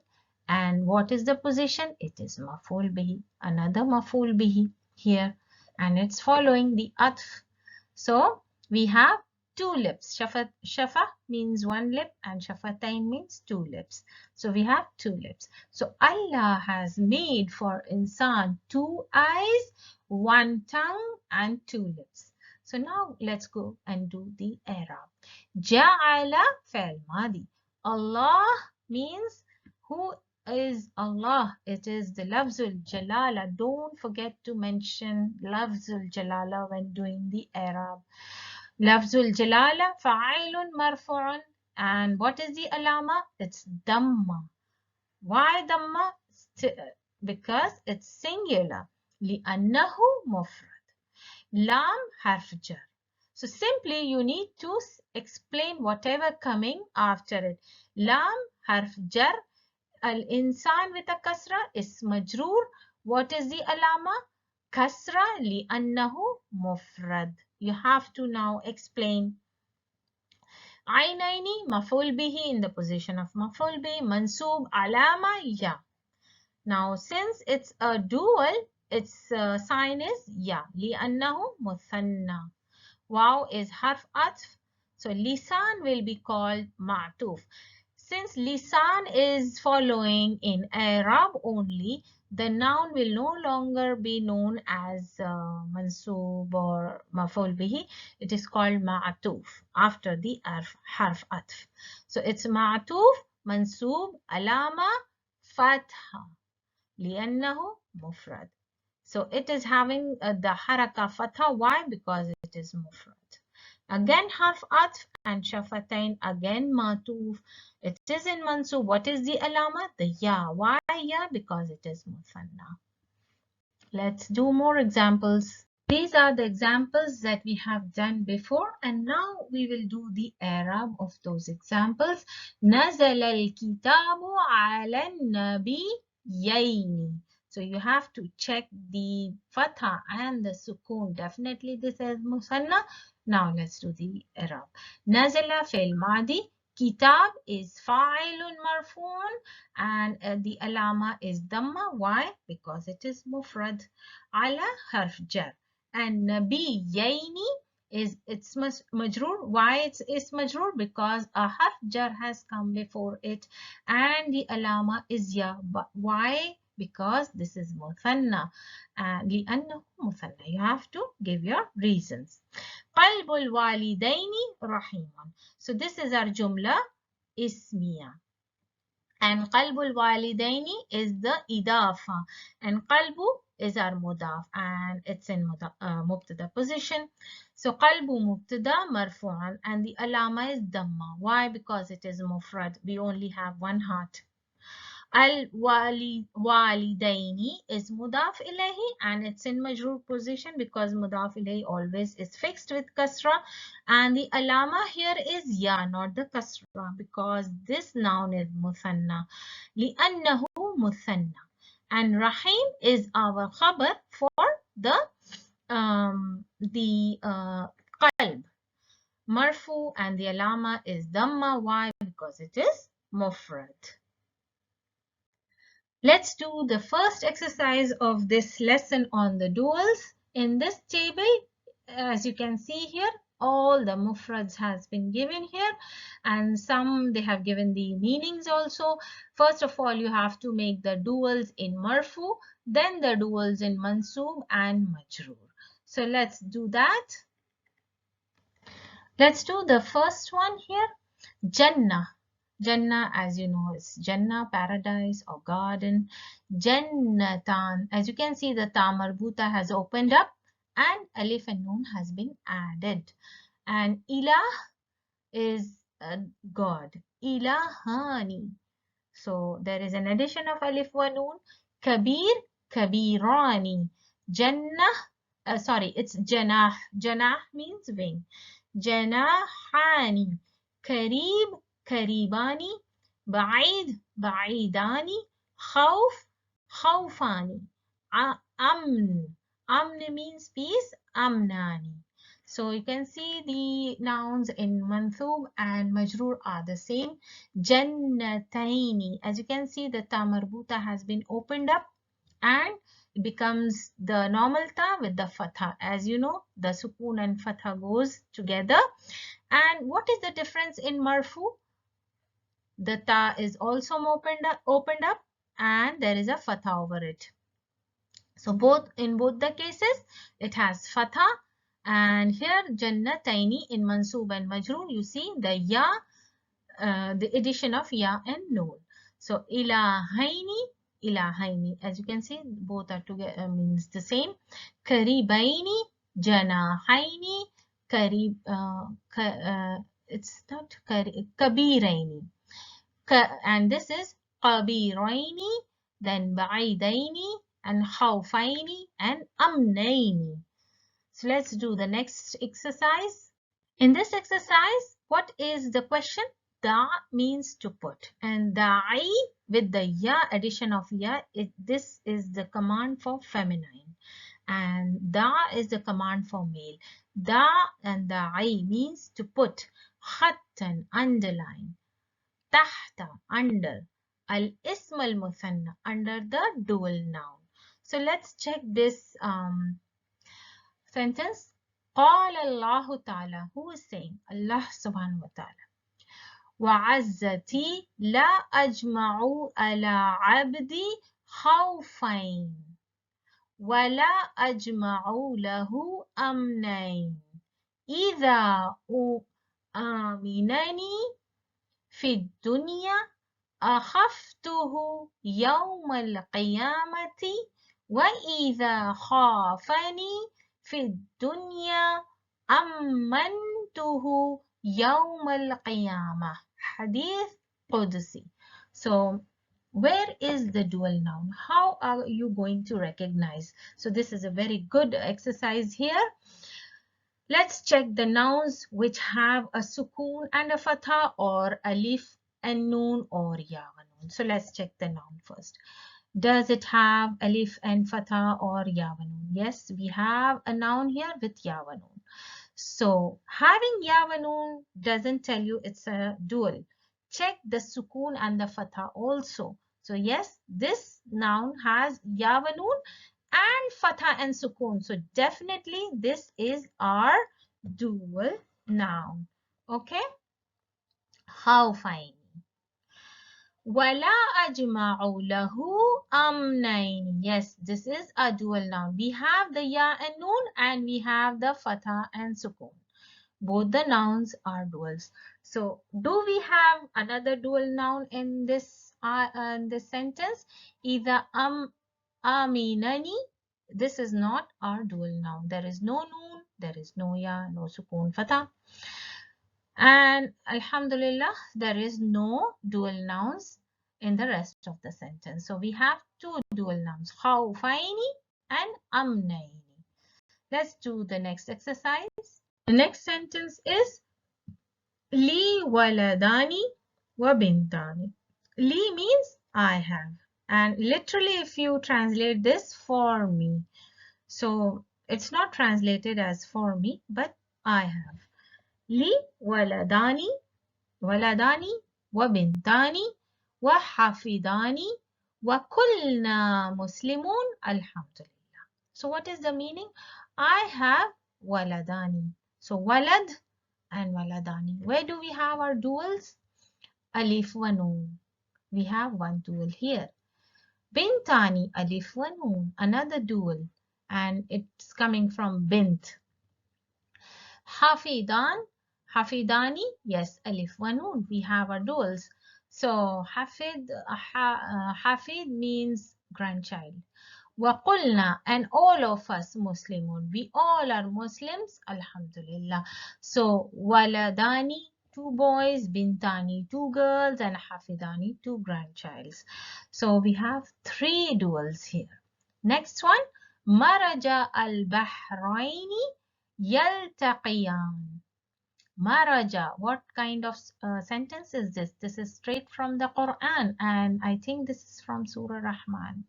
And what is the position? It is maf'ul bihi. Another maf'ul bihi here. And it's following the atf. So we have two lips. Shafa means one lip and shafatain means two lips. So we have two lips. So Allah has made for insan two eyes, one tongue and two lips. So now let's go and do the i'rab. Ja'ala fi'l madi. Allah means who is Allah. It is the lafzul jalala. Don't forget to mention lafzul jalala when doing the i'rab. Lafzul jalala fa'ilun marfu'un. And what is the alama? It's damma. Why damma? Because it's singular. لأنه مفرد. Lam harf jar. So simply you need to explain whatever coming after it. Lam harf jar. Al-insan with a kasra is majroor. What is the alama? Kasra li'annahu mufrad. You have to now explain. Aynaini maf'ul bihi in the position of maf'ul bihi. Mansoob alama ya. Now since it's a dual, its sign is ya. لأنه مثنى. Waw is harf atf. So lisan will be called ma'tuf. Since lisan is following in Arab only, the noun will no longer be known as mansoob or maf'ul bihi. It is called ma'tuf after the harf atf. So it's ma'tuf, mansoob, alama, fatha, li'annahu mufrad. So it is having the haraka fatha. Why? Because it is mufrad. Again harf atf and shafatain, again matuf. It is in mansub. What is the alama? The ya. Why ya? Because it is muthanna. Let's do more examples. These are the examples that we have done before, and now we will do the Arab of those examples. نزل الكتاب على النبيين. So you have to check the fatha and the sukun. Definitely this is musanna. Now let's do the Arab. نزل في الماضي. Kitab is fa'ilun marfoon, and the alama is dhamma. Why? Because it is mufrad. Ala harf jar. And nabiyyaini is it's majroor. Why it's majroor? Because a harf jar has come before it, and the alama is ya. But why? Because this is muthanna. لأنه muthanna. You have to give your reasons. قلب الوالدين رحيم. So this is our jumla ismiya. And qalbul walidaini is the idafa, and qalbu is our mudaf, and it's in mubtada position. So qalbu mubtada marfu'an, and the alama is dhamma. Why? Because it is mufrad. We only have one heart. Al-walidaini is mudaf ilayhi, and it's in majroor position because mudaf ilayhi always is fixed with kasra, and the alama here is ya, not the kasra, because this noun is muthanna. لأنه muthanna. And rahim is our khabar for the qalb. Marfu, and the alama is dhamma. Why? Because it is mufrad. Let's do the first exercise of this lesson on the duals. In this table, as you can see here, all the mufrads has been given here, and some they have given the meanings also. First of all, you have to make the duals in marfu, then the duals in mansoob and majroor. So let's do that. Let's do the first one here. Jannah. Jannah, as you know, is Jannah, paradise or garden. Jannatan. As you can see, the ta marbuta has opened up and alif and noon has been added. And ilah is God. Ilahani. So there is an addition of alif wa noon. Kabir, kabirani. Jannah, it's janah. Janah means wing. Janahani. Kareeb, karibani. Ba'id, ba'idani. Khawf, khawfani. Amn, amn means peace. Amnani. So you can see the nouns in manthub and majroor are the same. Jannataini. As you can see, the ta marbuta has been opened up and it becomes the normal ta with the fatha. As you know, the sukoon and fatha goes together. And what is the difference in marfu? The ta is also opened up and there is a fatha over it. So in both the cases, it has fatha. And here jannataini in mansoob and majroor, you see the ya, the addition of ya and noon. So ilahaini, ilahaini. As you can see, both are together means the same. Karibaini, janahaini, karib. It's not kabiraini. And this is qabiraini, then ba'idaini, and khawfaini, and amnaini. So let's do the next exercise. In this exercise, what is the question? Da means to put, and da'i with the ya addition of ya, this is the command for feminine, and da is the command for male. Da and da'i means to put. Khattan, underline. Tahta, under. Al-ism al-muthanna, under the dual noun. So let's check this sentence. قال الله تعالى. Who is saying? Allah subhanahu wa ta'ala. وعزتي لا أجمع على عبدي خوفين ولا أجمع له أمنين إذا آمنني في الدنيا أخفته يوم القيامة وإذا خافني في الدنيا أمنته يوم القيامة. Hadith Qudsi. So where is the dual noun? How are you going to recognize? So this is a very good exercise here. Let's check the nouns which have a sukoon and a fatha or alif and noon or ya wa noon. So let's check the noun first. Does it have alif and fatha or ya wa noon? Yes, we have a noun here with ya wa noon. So having ya wa noon doesn't tell you it's a dual. Check the sukoon and the fatha also. So yes, this noun has ya wa noon and fatha and sukoon. So definitely this is our dual noun. Okay. How fine. وَلَا أَجْمَعُ لَهُ أَمْنَيْنِ. Yes, this is a dual noun. We have the ya and noon and we have the fatha and sukoon. Both the nouns are duals. So do we have another dual noun in this sentence? Either aminani. This is not our dual noun. There is no noon, there is no ya, no sukoon fatha. And alhamdulillah, there is no dual nouns in the rest of the sentence. So we have two dual nouns, khawfaini and amnaini. Let's do the next exercise. The next sentence is li waladani wa bintani. Li means I have. And literally if you translate this, for me. So it's not translated as for me, but I have. Li waladani ولدان وبنتان وحفيدان وكلنا مسلمون الحمد لله. So what is the meaning? I have waladani. So walad and waladani. Where do we have our duals? Alif wa noon. We have one dual here. Bintani, alif wa noon. Another dual. And it's coming from bint. Hafidan, Hafidani, yes, alif wa noon. We have our duals. So Hafid means grandchild. Waqulna, and all of us Muslimun. We all are Muslims, alhamdulillah. So waladani, two boys, bintani, two girls, and hafidani, two grandchilds. So we have three duals here. Next one, maraja al-bahraini yaltaqiyan. Maraja, what kind of sentence is this? This is straight from the Quran, and I think this is from Surah Rahman.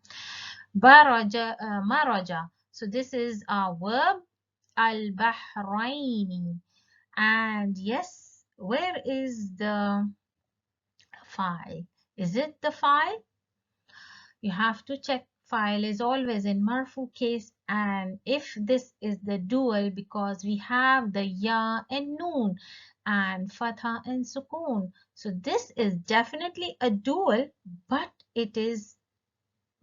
Baraja, maraja. So this is a verb, al-bahraini. And yes, where is the file? Is it the file? You have to check. File is always in marfu case, and if this is the dual, because we have the ya and noon and fatha and sukoon, so this is definitely a dual, but it is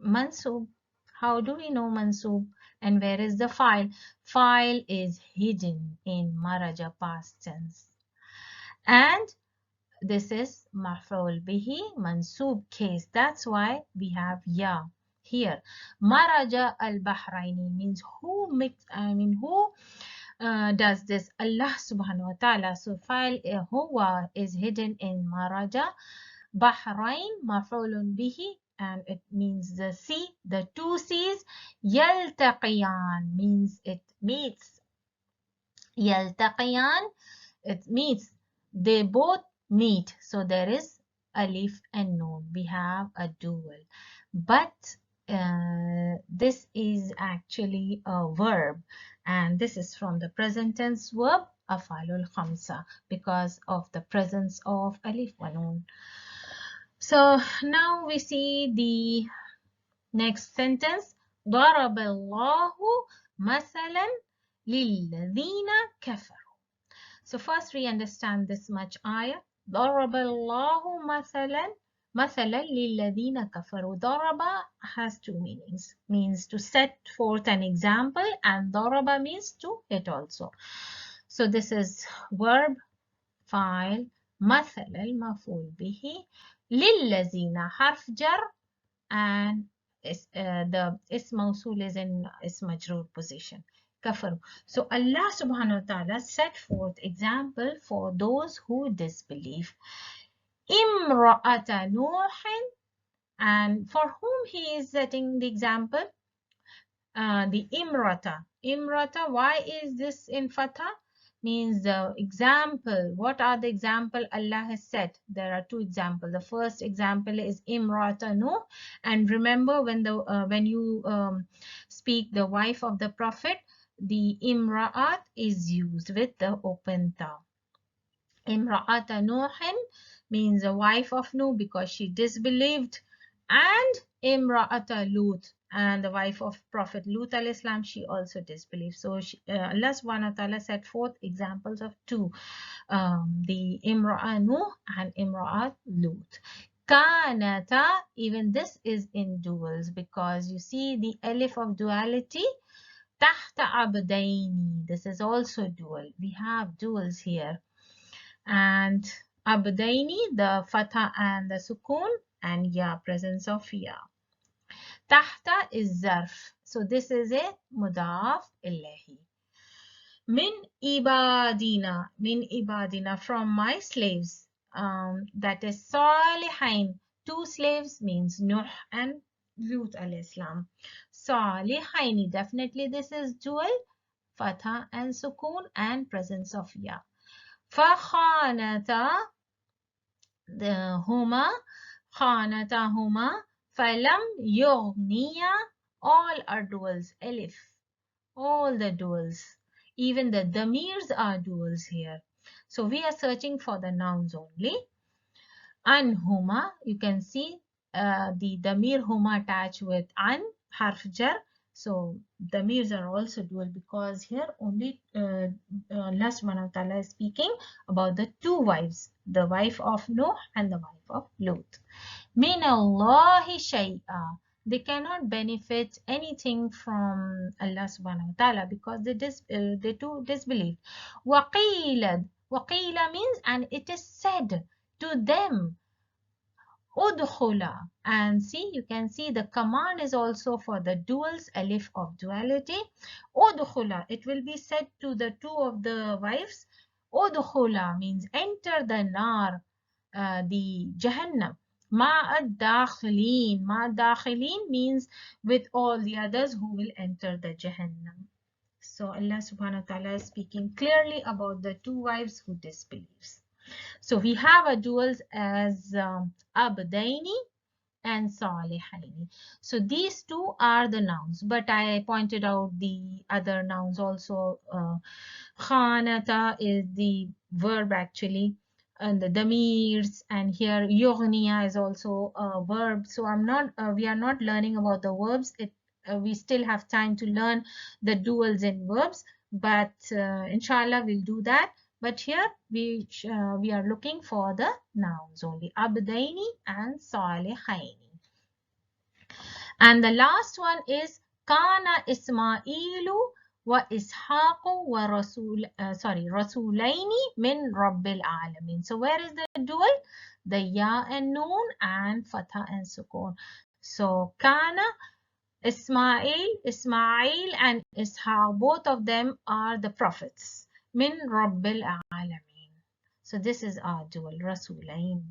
mansub. How do we know mansub? And where is the file? File is hidden in maraja past tense, and this is maf'ul bihi mansub case. That's why we have ya here. Maraja al-Bahraini means who does this? Allah subhanahu wa ta'ala. So file huwa is hidden in maraja. Bahrain maf'ulun bihi, and it means the sea, the two seas. Yaltaqiyan means it meets. Yaltaqiyan, it meets. They both meet. So there is alif and noon. We have a dual. But this is actually a verb, and this is from the present tense verb afalul khamsa because of the presence of alif wa noon. So now we see the next sentence. ضرب الله مثلا للذين كفروا. So first we understand this much ayah. ضرب الله مثلا للذين كفروا. ضرب has two meanings. Means to set forth an example, and ضرب means to hit also. So this is verb, file, مثل المفعول به, للذين حرف جر, and the ism mawsul is in ism majroor position. Kafaru. So Allah subhanahu wa ta'ala set forth example for those who disbelieve. Imra'ata Nuhin, and for whom he is setting the example? The imrata. Imrata, why is this in fatha? Means the example. What are the example Allah has set? There are two examples. The first example is imrata Nuh, and remember when you speak the wife of the prophet, the imra'at is used with the open ta. Imra'ata Nuhin means the wife of Nuh because she disbelieved, and Imra'ata Lut, and the wife of Prophet Lut alayhi salam, she also disbelieved. So Allah subhanahu wa ta'ala set forth examples of two, the Imra'a Nuh and Imra'at Lut. Kanata, even this is in duals because you see the alif of duality. Tahta abdaini, this is also dual. We have duals here. And abdaini, the fatha and the sukun, and ya, presence of ya. Tahta is zarf. So this is a mudaf ilayhi. Min ibadina, from my slaves. That is salihin. Two slaves means Nuh and Lut alayhi salam. Salihaini, definitely this is dual, fatha and sukun, and presence of ya. فخانتا هما خانتاهما فلم يغنيا, all are duals, elif, all the duals, even the damirs are duals here. So we are searching for the nouns only. Anhuma, you can see the damir huma attached with an, harf jar. So damirs are also dual because here only Allah subhanahu wa ta'ala is speaking about the two wives, the wife of Noah and the wife of Lut. Min Allahi shay'a, they cannot benefit anything from Allah subhanahu wa ta'ala because they too disbelieve. Waqila means, and it is said to them, udkhula, and see, you can see the command is also for the duals, alif of duality. Udkhula, it will be said to the two of the wives. Udkhula means enter the nar, the Jahannam. Ma'ad-dakhilin, ma'ad-dakhilin means with all the others who will enter the Jahannam. So Allah subhanahu wa ta'ala is speaking clearly about the two wives who disbelieves. So we have a duals as abdaini and salihaini. So these two are the nouns, but I pointed out the other nouns also. Khanata is the verb actually, and the damirs, and here yughniya is also a verb. So we are not learning about the verbs. We still have time to learn the duals in verbs, but inshallah we'll do that. But here we are looking for the nouns only, abdaini and salihaini. And the last one is kana Ismailu wa Ishaqu wa Rasulaini min Rabbil Alamin. So where is the dual? The ya and noon and fatha and sukun. So kana Ismail and Ishaq, both of them are the prophets. Min Rabbil Alamin. So this is our dual, Rasulain.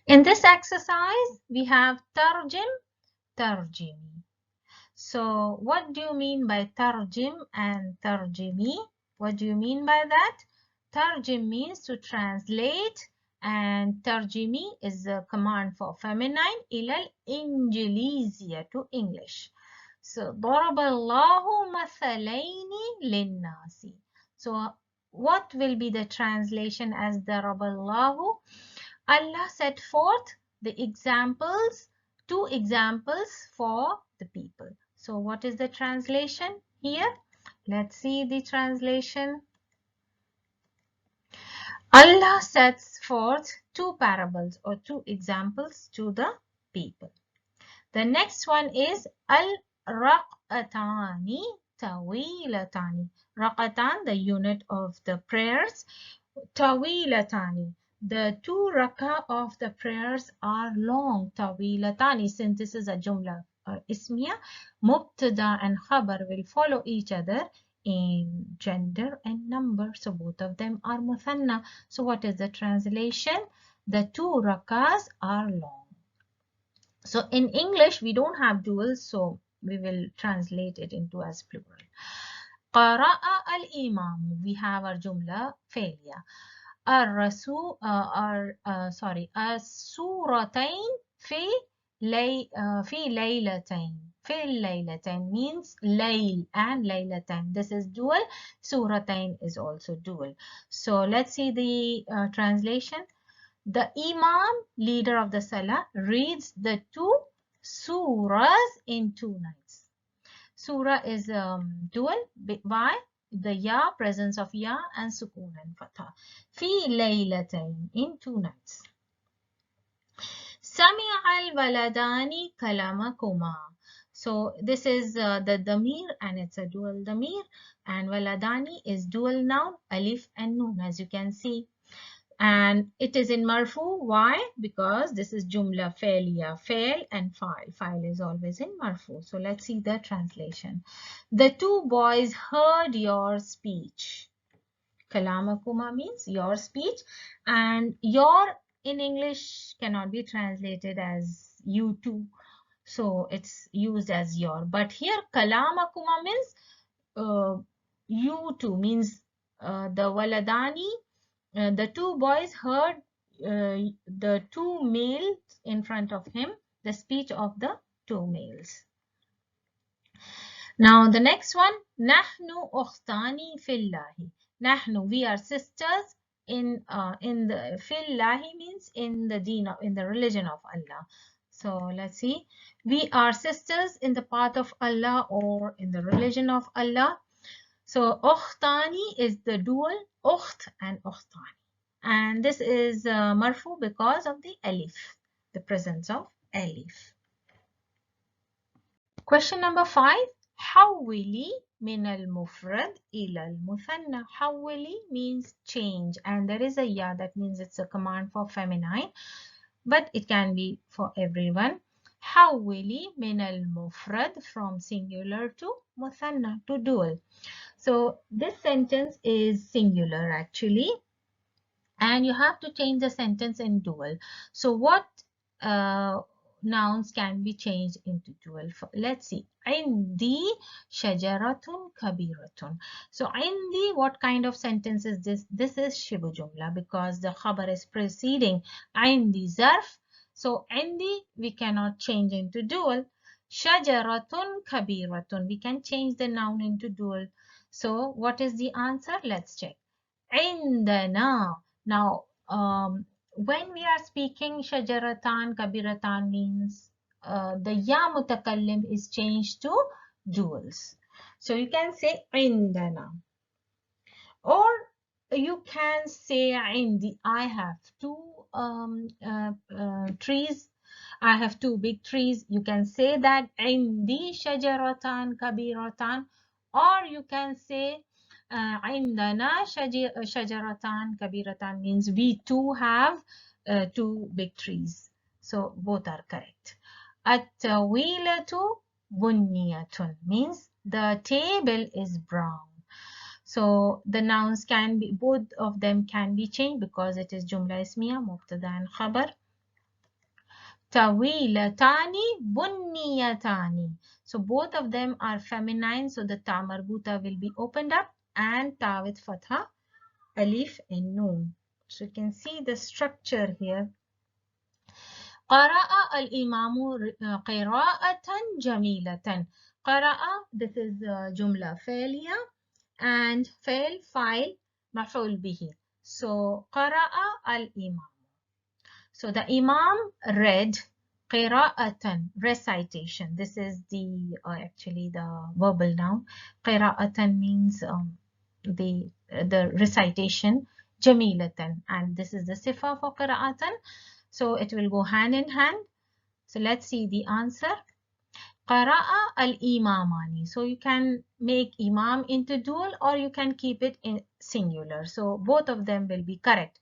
In this exercise, we have tarjim, tarjimi. So what do you mean by tarjim and tarjimi? What do you mean by that? Tarjim means to translate, and tarjimi is a command for feminine, ilal injilizia, to English. So ضرب الله مثلين للناس. So what will be the translation as ضرب الله? Allah set forth the examples 2 examples for the people. So what is the translation here? Let's see the translation. Allah sets forth 2 parables or 2 examples to the people. The next one is al-raq'atani tawilatani. Raq'atan, the unit of the prayers. Tawilatani. The 2 rak'ah of the prayers are long. Tawilatani. Since this is a jumla ismiya, mubtada and khabar will follow each other in gender and number. So both of them are muthanna. So what is the translation? The 2 rak'ahs are long. So in English, we don't have dual, so we will translate it into as plural. قرأ الإمام. We have our jumla failure. الرسول السورتين في ليلتين. في الليلتين means ليل and ليلتين. This is dual. سورتين is also dual. So let's see the translation. The Imam, leader of the Salah, reads the 2 surahs in 2 nights. Surah is dual by the ya, presence of ya and sukun and fatha. Fi laylatain, in 2 nights. Sami'a al-waladani kalamakuma. So this is the damir and it's a dual damir, and waladani is dual noun, alif and nun, as you can see. And it is in marfu. Why? Because this is jumla failiya, fail and file. File is always in marfu. So let's see the translation. The 2 boys heard your speech. Kalamakuma means your speech, and your in English cannot be translated as you two. So it's used as your. But here kalamakuma means you two, means the waladani. The 2 boys heard the 2 males in front of him, the speech of the 2 males. Now the next one, Nahnu ukhtani fillahi. Nahnu, we are sisters in the fillahi means in the deen, in the religion of Allah. So let's see, we are sisters in the path of Allah or in the religion of Allah. So ukhtani is the dual, ukht and ukhtani. And this is marfu because of the alif, the presence of alif. Question number 5. حولي من المفرد إلى المثنى. حولي means change, and there is a ya, that means it's a command for feminine, but it can be for everyone. حولي من المفرد, from singular to مثنى, to dual. So this sentence is singular actually, and you have to change the sentence in dual. So what nouns can be changed into dual? Let's see. عندي شجرة كبيرة. So عندي, what kind of sentence is this? This is shibu jumla because the khabar is preceding عندي zarf. So عندي we cannot change into dual. شجرة كبيرة, we can change the noun into dual. So what is the answer? Let's check. عندنا. Now, when we are speaking shajaratan, kabiratan means the ya mutakallim is changed to duals. So you can say indana. Or you can say indi. I have 2 trees. I have 2 big trees. You can say that indi shajaratan kabiratan. Or you can say عندنا شجرتان كبيرتان means we too have 2 big trees. So both are correct. الطاولة بنية means the table is brown. So the nouns can be, both of them can be changed because it is jumla ismiya, mubtada and khabar. Tawilatani bunniyatani. So both of them are feminine, so the ta marbuta will be opened up, and ta with fatha, alif and noon. So you can see the structure here. قرأ الإمام قراءة جميلة. قرأ, this is جملة فعلية, and فعل فاعل مفعول به. So قرأ الإمام. So the Imam read Qira'atan, recitation. This is the actually the verbal noun. Qira'atan means the recitation. Jamilatan, and this is the sifa for qira'atan. So it will go hand in hand. So let's see the answer. Qara'a al-imamani. So you can make imam into dual or you can keep it in singular. So both of them will be correct.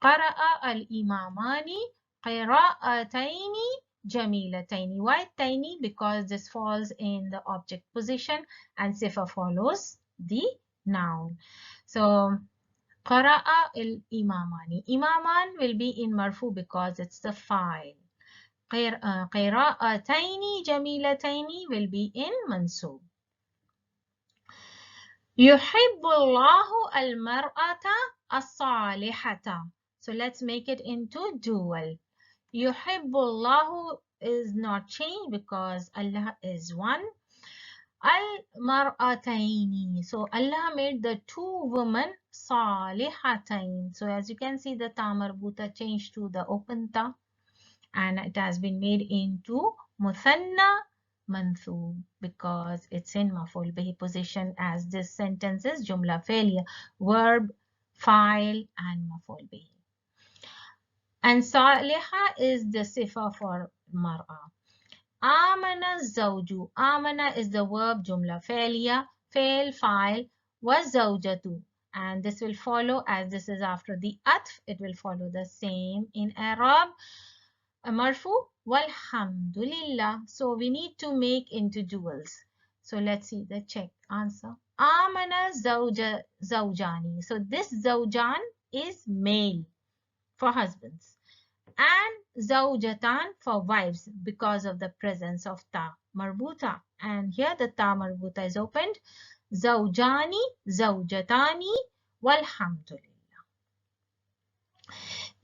Qara'a al-imamani qira'ataini jamilataini. Why tiny? Because this falls in the object position and sifa follows the noun. So qara'a al-imamani. Imaman will be in marfu because it's the file. قراءتين جميلتين will be in منصوب. يحب الله المرأة الصالحة. So let's make it into dual. يحب الله is not changed because Allah is one. المرأتين. So Allah made the two women صالحتين. So as you can see, the ta marbuta changed to the open ta. And it has been made into muthanna manthub because it's in maf'ul bihi position, as this sentence is jumla failure, verb, file and maf'ul bihi. And saliha is the sifa for mar'a. Amana zawju. Amana is the verb, jumla failure, fail, file, was zawjatu. And this will follow, as this is after the atf, it will follow the same in Arab. Marfu walhamdulillah. So we need to make into duals. So let's see the check answer. Amana zawjani. So this zawjan is male for husbands and zawjatan for wives because of the presence of ta marbuta. And here the ta marbuta is opened. Zawjani, zawjatani, walhamdulillah.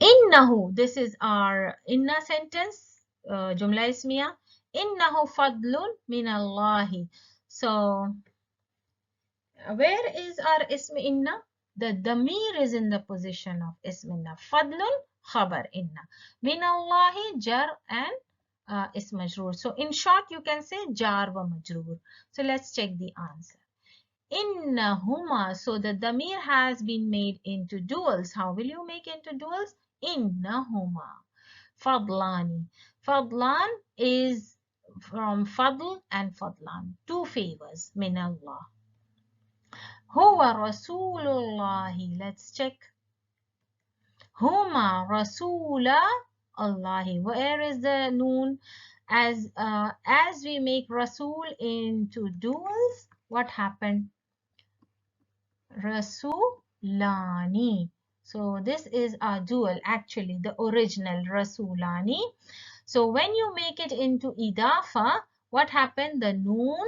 Innahu, this is our inna sentence, jumla ismiya. Innahu fadlun minallahi. So, where is our ism inna? The damir is in the position of ism inna. Fadlun, khabar inna. Minallahi, jar and ism majroor. So, in short, you can say jar wa majroor. So, let's check the answer. Innahuma. So, the damir has been made into duals. How will you make into duals? Innahuma. Fadlani. Fadlan is from fadl and fadlan. Two favors. Min Allah. Huwa Rasulullahi. Let's check. Huma Rasula Allahi. Where is the noon? As we make Rasul into duals, what happened? Rasulani. So this is a dual, actually the original Rasulani. So when you make it into idafa, what happened? The noon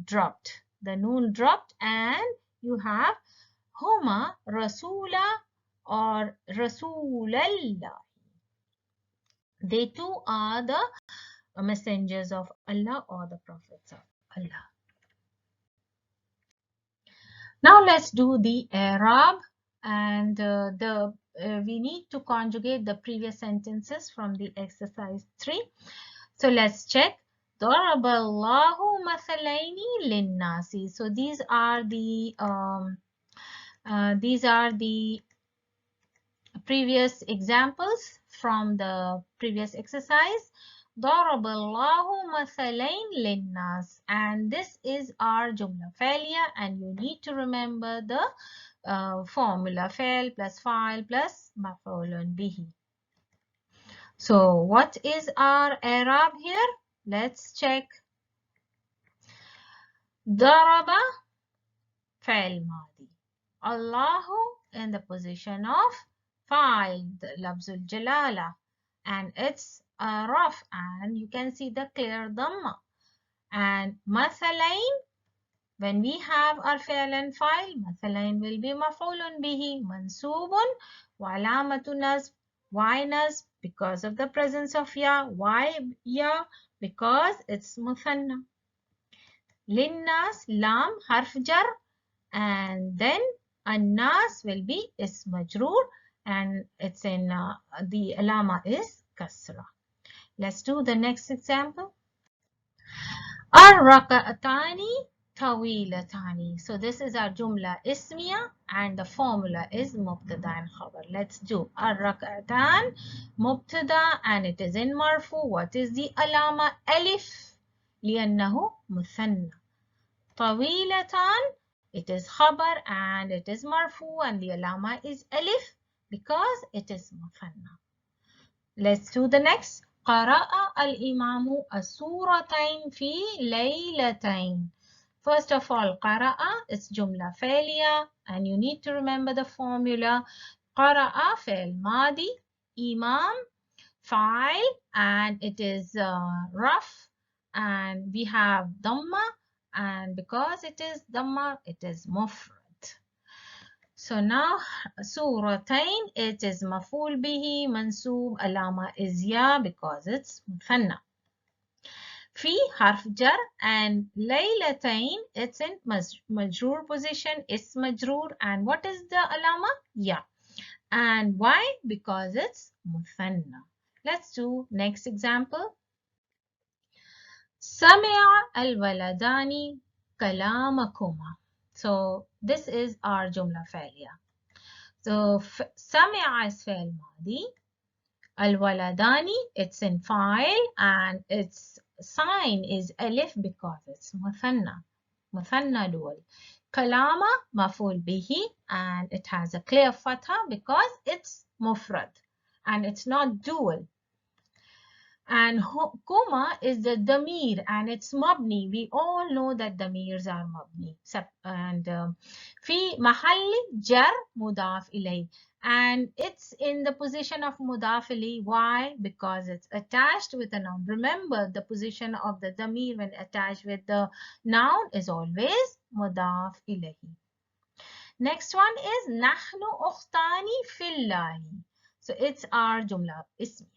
dropped. The noon dropped and you have Huma Rasula or Rasulallah. They too are the messengers of Allah or the prophets of Allah. Now let's do the Arab, and we need to conjugate the previous sentences from the exercise 3. So let's check. Daraballahu mathalaini linnasi. So these are the previous examples from the previous exercise. Daraballahu mathalain linnas, and this is our jumla failure, and you need to remember the formula fail plus file plus maf'ulun bihi. So what is our i'rab here? Let's check. Daraba fail madi. Allahu in the position of file, the labzul jalala, and it's raf, and you can see the clear dhamma. And mathalain, when we have our fi'l and file, mathalain will be maf'ulun bihi mansubun wa alamatu nasb. Why nasb? Because of the presence of ya. Why ya? Because it's muthanna. Linnas, lam, harf jar, and then annas will be ism majroor, and it's in the alama is kasra. Let's do the next example. الركعتان طويلتان. So this is our jumla ismiya and the formula is mubtada and khabar. Let's do الركعتان mubtada and it is in marfu. What is the alama? Alif لأنه مثنى. طويلتان, it is khabar and it is marfu and the alama is alif because it is مثنى. Let's do the next. قرأ الإمام السورتين في ليلتين. First of all, قرأ is جملة فعلية and you need to remember the formula. قرأ فعل ماضي, إمام فاعل and it is rough and we have dhamma and because it is dhamma it is mufrad. So now سورتين, it is مفعول به منصوب, alama is ya because it's مثنى. في حرف جر and ليلتين, it's in مجرور position, it's مجرور and what is the alama? Ya. And why? Because it's مثنى. Let's do next example. سمع الولدان كلامكما. So this is our جملة فعلية. So سمع is فعل ماضي. الولدان, it's in file and its sign is ألف because it's مثنى دول. كلامة مفعول به and it has a clear fatha because it's مفرد and it's not dual. And Kuma is the damir and it's mabni. We all know that damirs are mabni. And fi mahalli jar mudaf ilay. And it's in the position of mudaf ilay. Why? Because it's attached with a noun. Remember, the position of the damir when attached with the noun is always mudaf ilayhi. Next one is nahnu ukhtani fillahi. So it's our jumla ismi.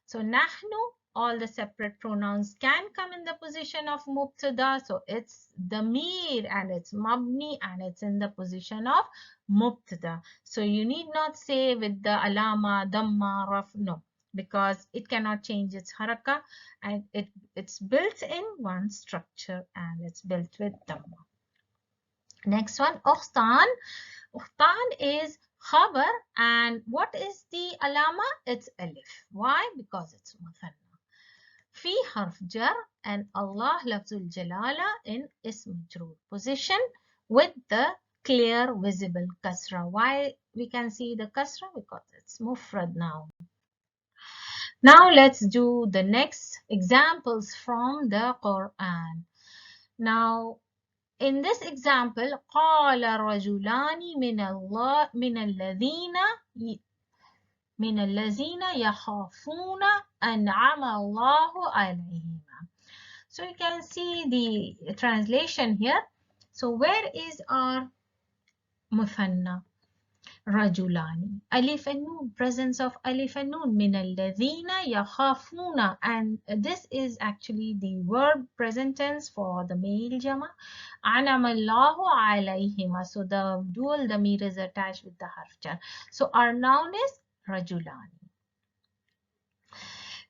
So nahnu, all the separate pronouns can come in the position of mubtada. So it's damir and it's mabni and it's in the position of mubtada. So you need not say with the alama, damma, raf, no. Because it cannot change its haraka and it's built in one structure and it's built with damma. Next one, ukhtan. Ukhtan is khabar and what is the alama? It's alif. Why? Because it's muthanna. Fi harf jar and Allah lafzul jalala in ism majroor position with the clear visible kasra. Why we can see the kasra? Because it's mufrad now. Now let's do the next examples from the Quran. Now in this example, قال رجلان من الذين يخافون أنعم الله عليهما. So you can see the translation here. So where is our مثنى? رجلان. Alif and Noon, presence of Alif and Noon. من الذين يخافون. And this is actually the verb present tense for the male jama. أنعم الله عليهما. So the dual damir is attached with the harf jar. So our noun is رجلان.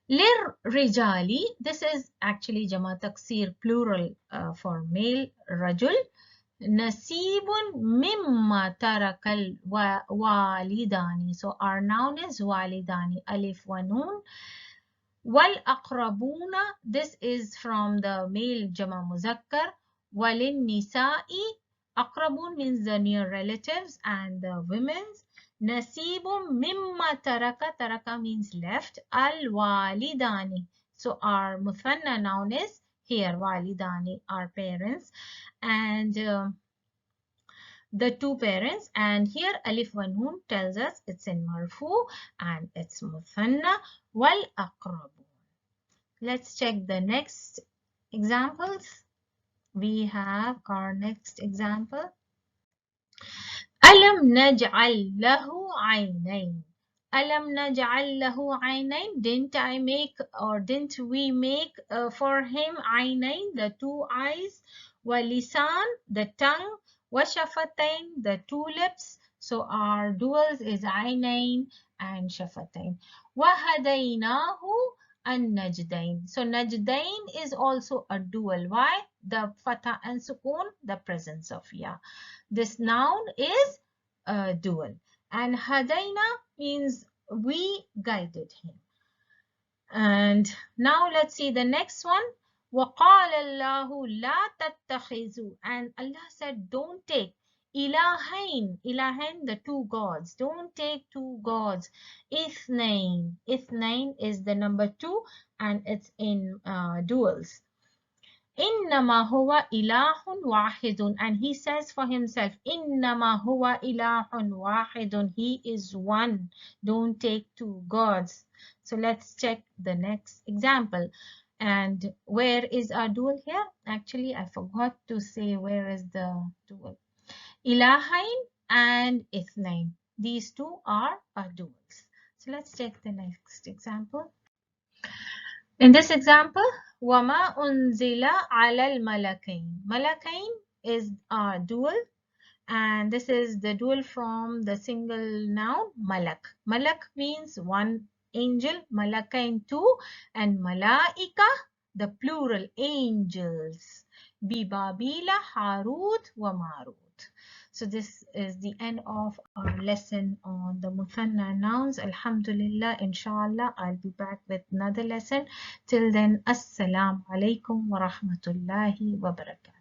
للرجال, this is actually jama taksir plural for male رجل. نصيب مما ترك الوالدان. So our noun is والدان, alif wa noon. والأقربون, this is from the male jama muzakkar. وللنساء, أقربون means the near relatives and the women's. نصيب مما taraka means left. الوالدان. So our muthanna noun is here walidani, our parents and the two parents, and here alif wa noon tells us it's in marfu and it's muthanna wal aqrabun. Let's check the next examples. We have our next example. Alam naj'al lahu aynayn. Alam naj'al lahu aynayn. Didn't I make or didn't we make for him aynayn, the two eyes, walisan, the tongue, washafatain, the two lips. So our duals is aynayn and shafatain. Wahadaynahu An-Najdain. So Najdain is also a dual. Why? The fatha and sukun, the presence of ya. This noun is a dual. And Hadaina means we guided him. And now let's see the next one. وَقَالَ اللَّهُ لَا تَتَّخِذُوا. And Allah said, don't take ilahain. Ilahain, the two gods. Don't take two gods. Ithnain. Ithnain is the number two and it's in duals. Innama huwa ilahun wahidun. And he says for himself, Innama huwa ilahun wahidun. He is one. Don't take two gods. So let's check the next example. And where is our dual here? Actually, I forgot to say where is the dual. Ilahain and ithnain. These two are our duals. So let's check the next example. In this example, وَمَا أُنزِلَ عَلَى الْمَلَكَيْنِ. Malakain is our dual, and this is the dual from the single noun malak. Malak means one angel, malakain two, and malaika, the plural angels. Bibabila, Harut, wa Marut. So this is the end of our lesson on the Muthanna nouns. Alhamdulillah, inshallah, I'll be back with another lesson. Till then, Assalamu alaikum wa rahmatullahi wa barakatuh.